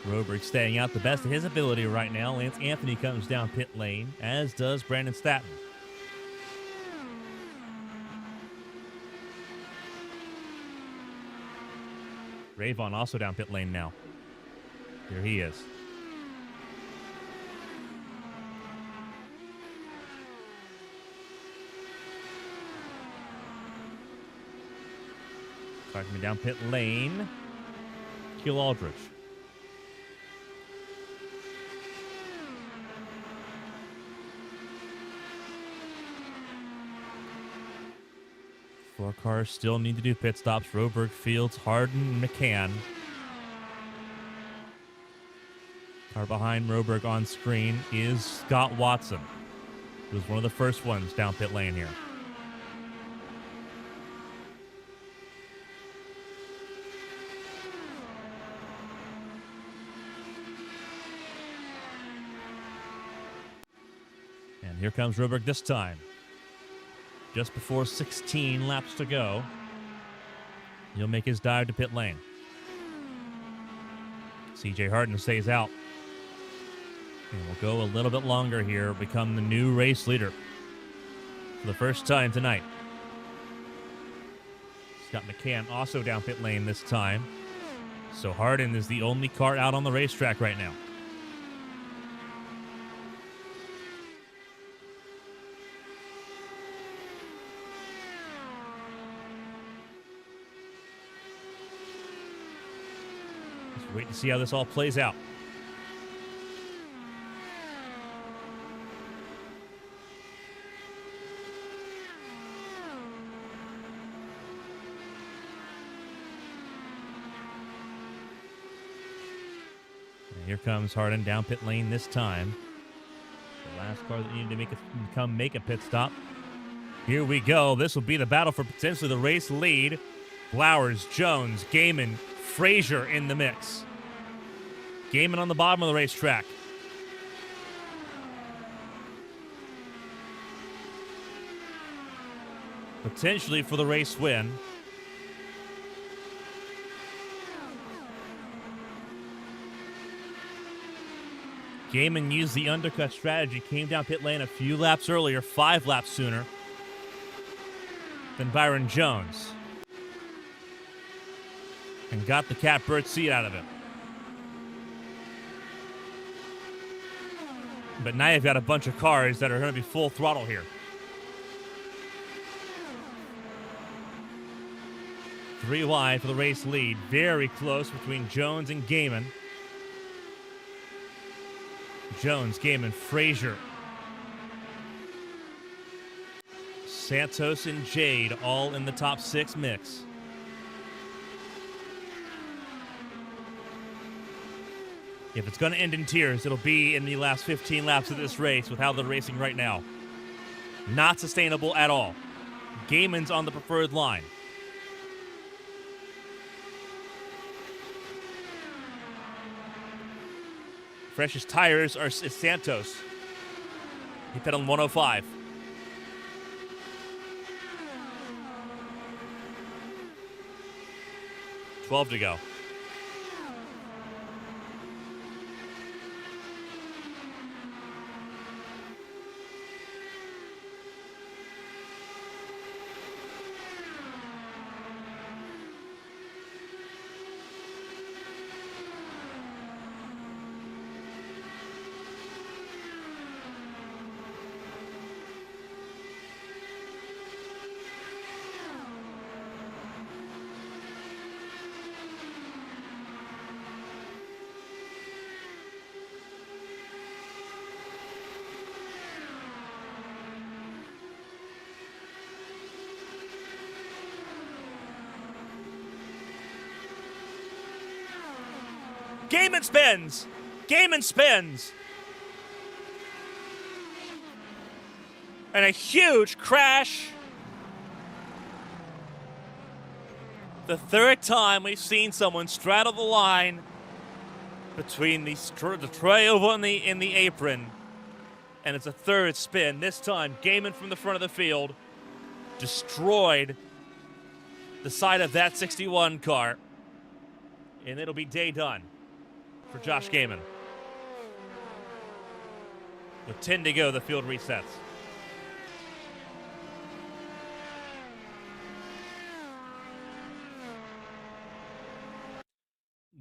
Roberg staying out the best of his ability right now. Lance Anthony comes down pit lane, as does Brandon Staton. Rayvon also down pit lane now. Here he is. Talking me down pit lane. Keel Aldridge. Four cars still need to do pit stops. Roberg, Fields, Harden, McCann. Car behind Roberg on screen is Scott Watson, who was one of the first ones down pit lane here. Here comes Roberg this time. Just before 16 laps to go. He'll make his dive to pit lane. CJ Harden stays out. And we'll go a little bit longer here, become the new race leader for the first time tonight. Scott McCann also down pit lane this time. So Harden is the only car out on the racetrack right now. Let's wait to see how this all plays out. Here comes Harden down pit lane this time. The last car that needed to make a pit stop. Here we go. This will be the battle for potentially the race lead. Flowers, Jones, Gaiman, Frazier in the mix. Gaiman on the bottom of the racetrack. Potentially for the race win. Gaiman used the undercut strategy, came down pit lane a few laps earlier, 5 laps sooner than Byron Jones. And got the catbird seat out of it. But now you've got a bunch of cars that are going to be full throttle here. 3 wide for the race lead. Very close between Jones and Gaiman. Jones, Gaiman, Frazier, Santos, and Jade all in the top 6 mix. If it's going to end in tears, it'll be in the last 15 laps of this race with how they're racing right now. Not sustainable at all. Gaiman's on the preferred line. Freshest tires is Santos. He pit on 105. $12 to go. Gaiman spins! Gaiman spins! And a huge crash. The third time we've seen someone straddle the line between the tray over in the apron. And it's a third spin. This time, Gaiman from the front of the field destroyed the side of that 61 car. And it'll be day done for Josh Gaiman. With 10 to go, the field resets.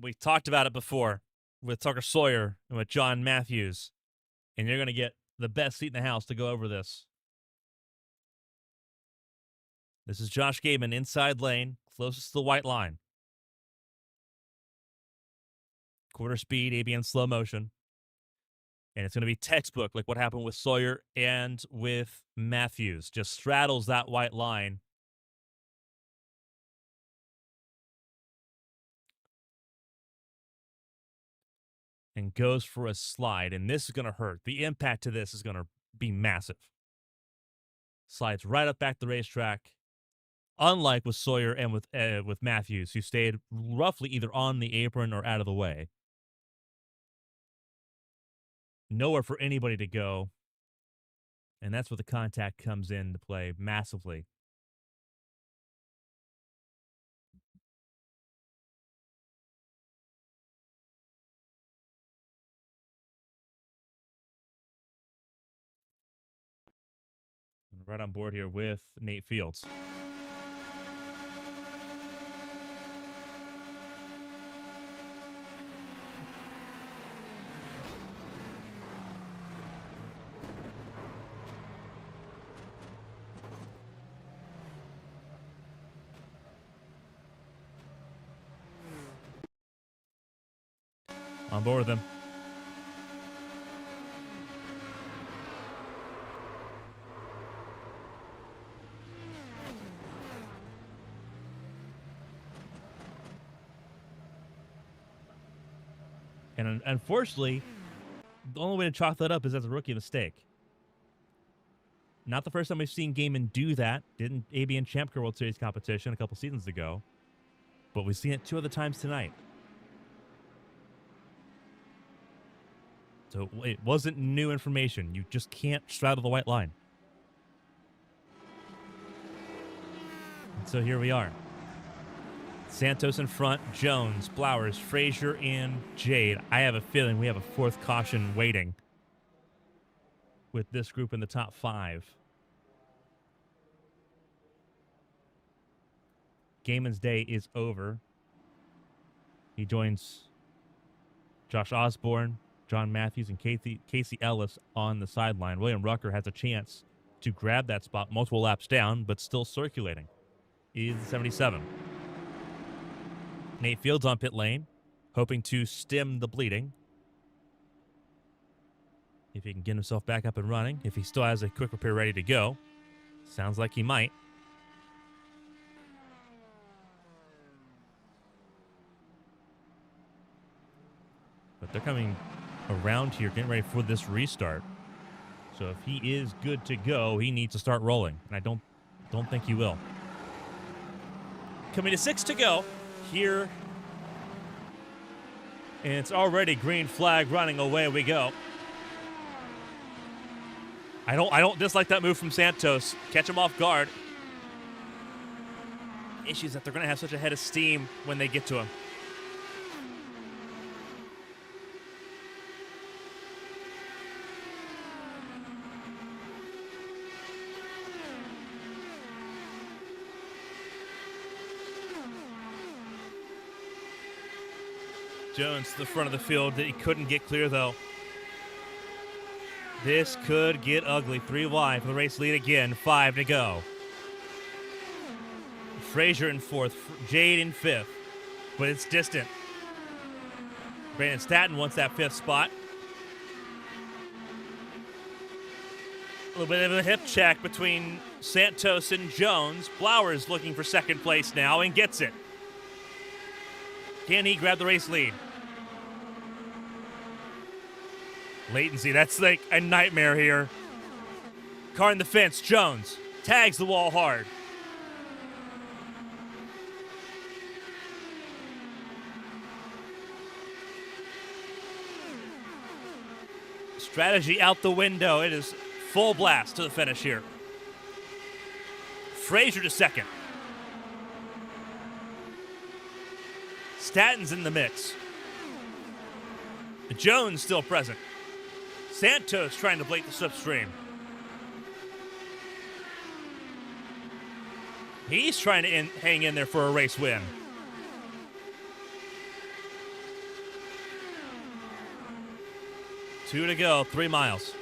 We talked about it before with Tucker Sawyer and with John Matthews, and you're going to get the best seat in the house to go over this. This is Josh Gaiman, inside lane, closest to the white line. Quarter speed, ABN slow motion. And it's going to be textbook, like what happened with Sawyer and with Matthews. Just straddles that white line. And goes for a slide. And this is going to hurt. The impact to this is going to be massive. Slides right up back the racetrack. Unlike with Sawyer and with Matthews, who stayed roughly either on the apron or out of the way. Nowhere for anybody to go. And that's where the contact comes into play massively. Right on board here with Nate Fields. On board with him. And unfortunately, the only way to chalk that up is as a rookie mistake. Not the first time we've seen Gaiman do that. Didn't ABN Champ Car World Series competition a couple seasons ago. But we've seen it 2 other times tonight. So it wasn't new information. You just can't straddle the white line. And so here we are. Santos in front, Jones, Blowers, Frazier, and Jade. I have a feeling we have a 4th caution waiting with this group in the top 5. Gaiman's day is over. He joins Josh Osborne, John Matthews, and Casey Ellis on the sideline. William Rucker has a chance to grab that spot multiple laps down, but still circulating. He's 77. Nate Fields on pit lane, hoping to stem the bleeding. If he can get himself back up and running, if he still has a quick repair ready to go. Sounds like he might. But they're coming around here, getting ready for this restart. So if he is good to go, he needs to start rolling. And I don't think he will. Coming to 6 to go here. And it's already green flag running. Away we go. I don't dislike that move from Santos. Catch him off guard. Issue is that they're going to have such a head of steam when they get to him. Jones to the front of the field. He couldn't get clear, though. This could get ugly. 3 wide for the race lead again. 5 to go. Frazier in 4th. Jade in 5th. But it's distant. Brandon Staton wants that 5th spot. A little bit of a hip check between Santos and Jones. Blowers looking for 2nd place now and gets it. Can he grab the race lead? Latency, that's like a nightmare here. Car in the fence, Jones tags the wall hard. Strategy out the window. It is full blast to the finish here. Frazier to 2nd. Staton's in the mix. Jones still present. Santos trying to break the slipstream. He's trying to hang in there for a race win. Two to go, 3 miles.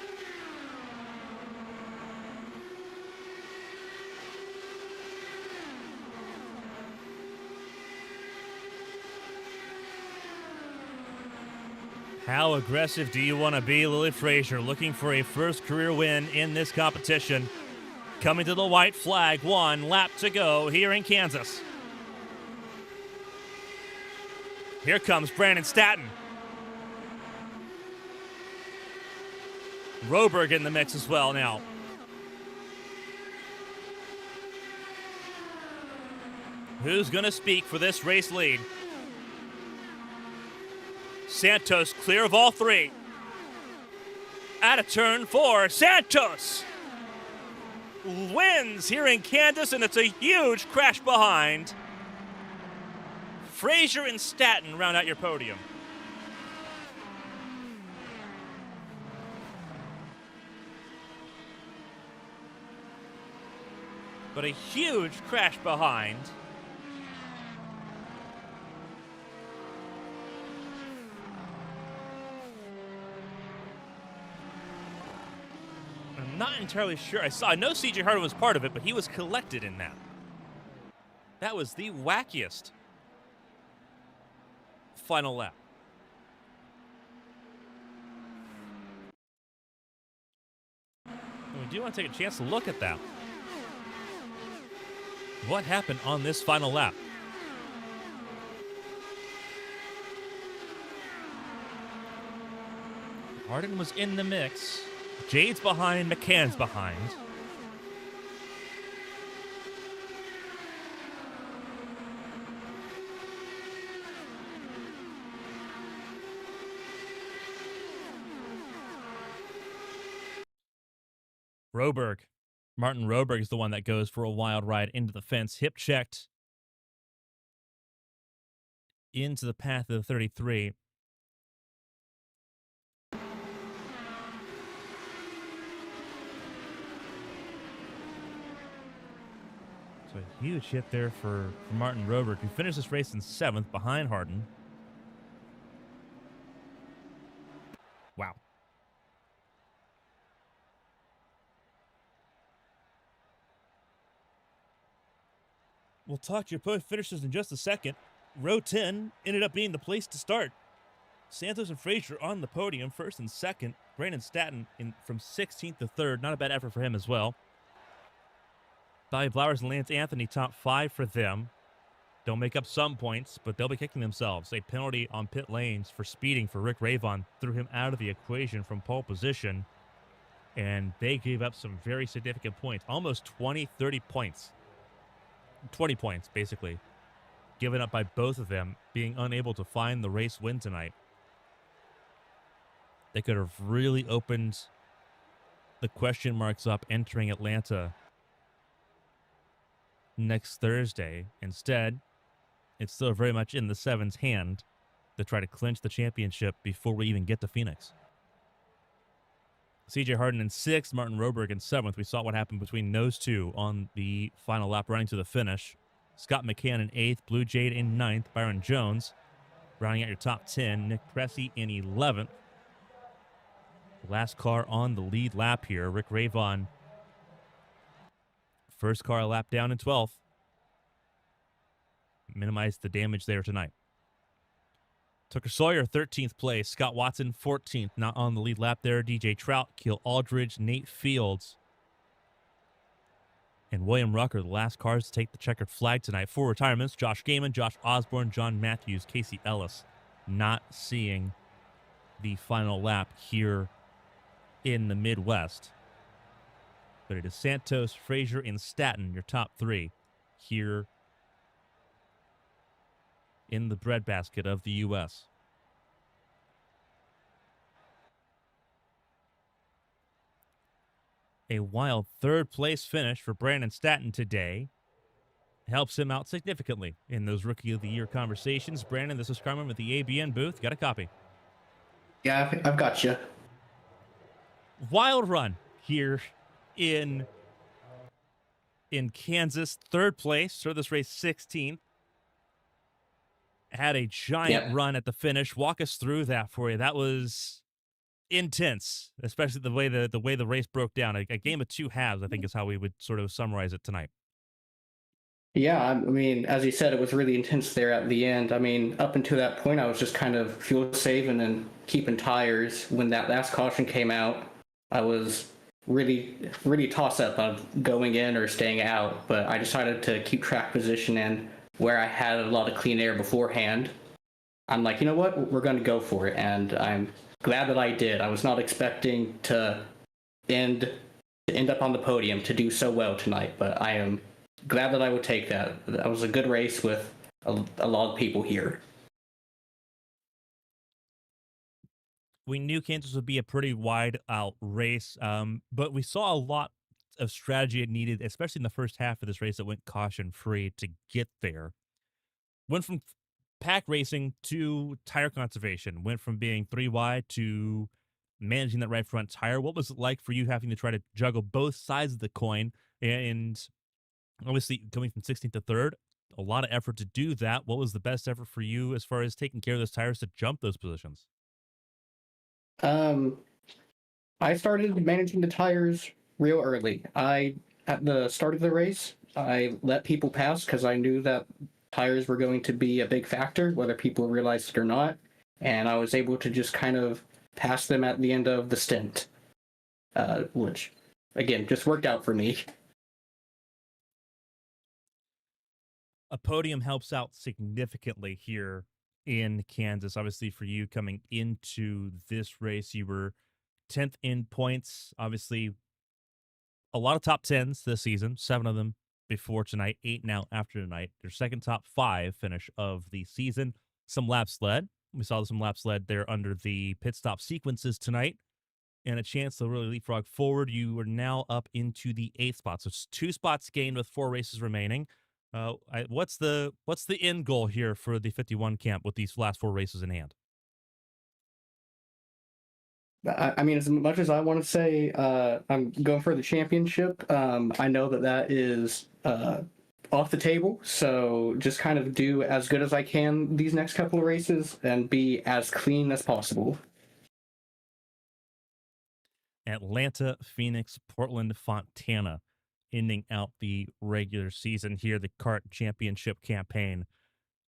How aggressive do you want to be, Lily Frazier, looking for a first career win in this competition? Coming to the white flag, 1 lap to go here in Kansas. Here comes Brandon Staton. Roberg in the mix as well now. Who's going to speak for this race lead? Santos clear of all 3. Out of turn 4, Santos wins here in Kansas, and it's a huge crash behind. Frazier and Staton round out your podium. But a huge crash behind. I'm not entirely sure. I know CJ Harden was part of it, but he was collected in that. That was the wackiest final lap. And we do want to take a chance to look at that. What happened on this final lap? Harden was in the mix. Jade's behind, McCann's behind. Martin Roberg is the one that goes for a wild ride into the fence. Hip checked into the path of the 33. So a huge hit there for Martin Roberg, who finished this race in 7th behind Harden. Wow. We'll talk to your post finishers in just a second. Row 10 ended up being the place to start. Santos and Frazier on the podium, 1st and 2nd. Brandon Staton from 16th to 3rd. Not a bad effort for him as well. Bobby Blowers and Lance Anthony top 5 for them. They'll make up some points, but they'll be kicking themselves. A penalty on pit lanes for speeding for Rick Ravon threw him out of the equation from pole position. And they gave up some very significant points. Almost 20, 30 points. 20 points, basically, given up by both of them, being unable to find the race win tonight. They could have really opened the question marks up entering Atlanta next Thursday. Instead, it's still very much in the 7's hand to try to clinch the championship before we even get to Phoenix. CJ Harden in 6th, Martin Roberg in 7th. We saw what happened between those two on the final lap running to the finish. Scott McCann in 8th, Blue Jade in 9th, Byron Jones rounding out your top 10, Nick Cressy in 11th. Last car on the lead lap here, Rick Ravon. First car a lap down in 12th. Minimized the damage there tonight. Tucker Sawyer, 13th place. Scott Watson, 14th. Not on the lead lap there. DJ Trout, Keel Aldridge, Nate Fields, and William Rucker, the last cars to take the checkered flag tonight. 4 retirements: Josh Gaiman, Josh Osborne, John Matthews, Casey Ellis. Not seeing the final lap here in the Midwest. But it is Santos, Frazier, and Staton, your top 3 here in the breadbasket of the U.S. A wild 3rd place finish for Brandon Staton today helps him out significantly in those Rookie of the Year conversations. Brandon, this is Carmen with the ABN booth. Got a copy?
Yeah, I've got you.
Wild run here in Kansas. 3rd place, started this race 16th. Had a giant run at the finish. Walk us through that for you. That was intense, especially the way the race broke down. A game of 2 halves, I think, is how we would sort of summarize it tonight.
Yeah, I mean, as you said, it was really intense there at the end. I mean, up until that point, I was just kind of fuel saving and keeping tires. When that last caution came out, I was really, really toss up of going in or staying out. But I decided to keep track position, and where I had a lot of clean air beforehand, I'm like, you know what, we're going to go for it. And I'm glad that I did. I was not expecting to end up on the podium to do so well tonight, but I am glad that I would take that. That was a good race with a lot of people here.
We knew Kansas would be a pretty wide out race, but we saw a lot of strategy it needed, especially in the first half of this race that went caution free to get there. Went from pack racing to tire conservation, went from being 3 wide to managing that right front tire. What was it like for you having to try to juggle both sides of the coin? And obviously, coming from 16th to 3rd, a lot of effort to do that. What was the best effort for you as far as taking care of those tires to jump those positions?
Um, I started managing the tires real early. At the start of the race, I let people pass because I knew that tires were going to be a big factor, whether people realized it or not. And I was able to just kind of pass them at the end of the stint, which, again, just worked out for me.
A podium helps out significantly here in Kansas. Obviously, for you coming into this race, you were 10th in points. Obviously, a lot of top 10s this season, 7 of them before tonight, 8 now after tonight. Your second top 5 finish of the season. Some laps led. We saw some laps led there under the pit stop sequences tonight, and a chance to really leapfrog forward. You are now up into the 8th spot, so it's 2 spots gained with 4 races remaining. What's the end goal here for the 51 camp with these last 4 races in hand?
I mean, as much as I want to say I'm going for the championship, I know that is off the table. So just kind of do as good as I can these next couple of races and be as clean as possible.
Atlanta, Phoenix, Portland, Fontana, ending out the regular season here, the CART Championship campaign,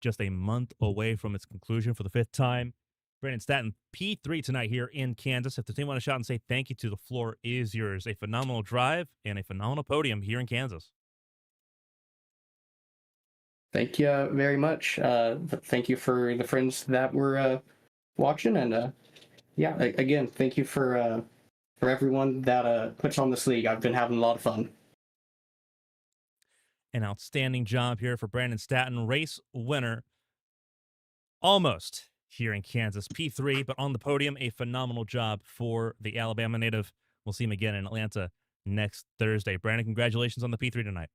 just a month away from its conclusion for the 5th time. Brandon Statton, P3 tonight here in Kansas. If the team want to shout and say thank you to, the floor is yours. A phenomenal drive and a phenomenal podium here in Kansas.
Thank you very much. Thank you for the friends that were watching, and yeah, again, thank you for everyone that puts on this league. I've been having a lot of fun.
An outstanding job here for Brandon Statton, race winner, almost here in Kansas, P3, but on the podium, a phenomenal job for the Alabama native. We'll see him again in Atlanta next Thursday. Brandon, congratulations on the P3 tonight.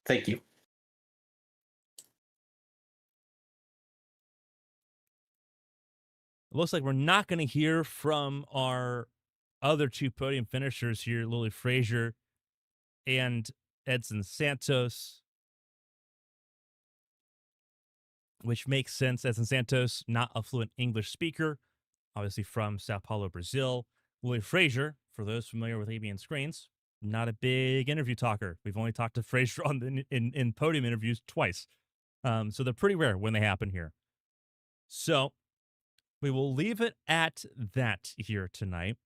Thank you.
It looks like we're not going to hear from our other 2 podium finishers here, Lily Frazier and Edson Santos, which makes sense. Edson Santos, not a fluent English speaker, obviously from Sao Paulo, Brazil. Lily Frazier, for those familiar with ABN Screens, not a big interview talker. We've only talked to Frazier in podium interviews twice. So they're pretty rare when they happen here. So we will leave it at that here tonight.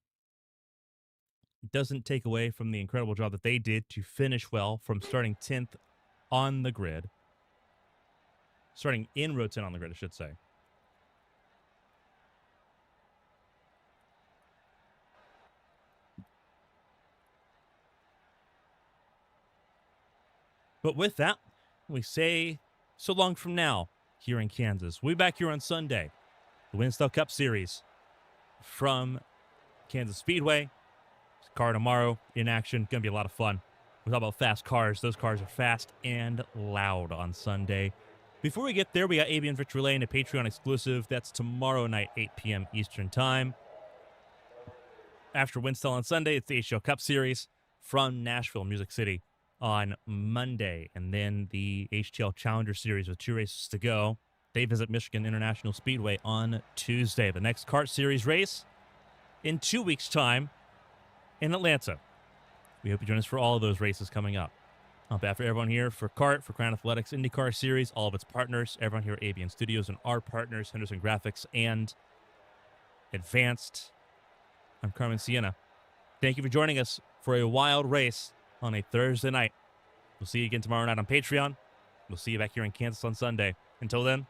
It doesn't take away from the incredible job that they did to finish well from starting 10th on the grid. Starting in row 10 on the grid, I should say. But with that, we say so long from now here in Kansas. We'll be back here on Sunday. The Winston Cup Series from Kansas Speedway. Car tomorrow in action. Going to be a lot of fun. We talk about fast cars. Those cars are fast and loud on Sunday. Before we get there, we got ABN Victory Lane, a Patreon exclusive. That's tomorrow night, 8 p.m. Eastern Time. After Winston on Sunday, it's the HL Cup Series from Nashville, Music City on Monday. And then the HTL Challenger Series with 2 races to go. They visit Michigan International Speedway on Tuesday. The next CART Series race in 2 weeks' time in Atlanta. We hope you join us for all of those races coming up. On behalf of everyone here for CART, for Crown Athletics IndyCar Series, all of its partners, everyone here at ABN Studios and our partners, Henderson Graphics and Advanced, I'm Carmen Sienna. Thank you for joining us for a wild race on a Thursday night. We'll see you again tomorrow night on Patreon. We'll see you back here in Kansas on Sunday. Until then,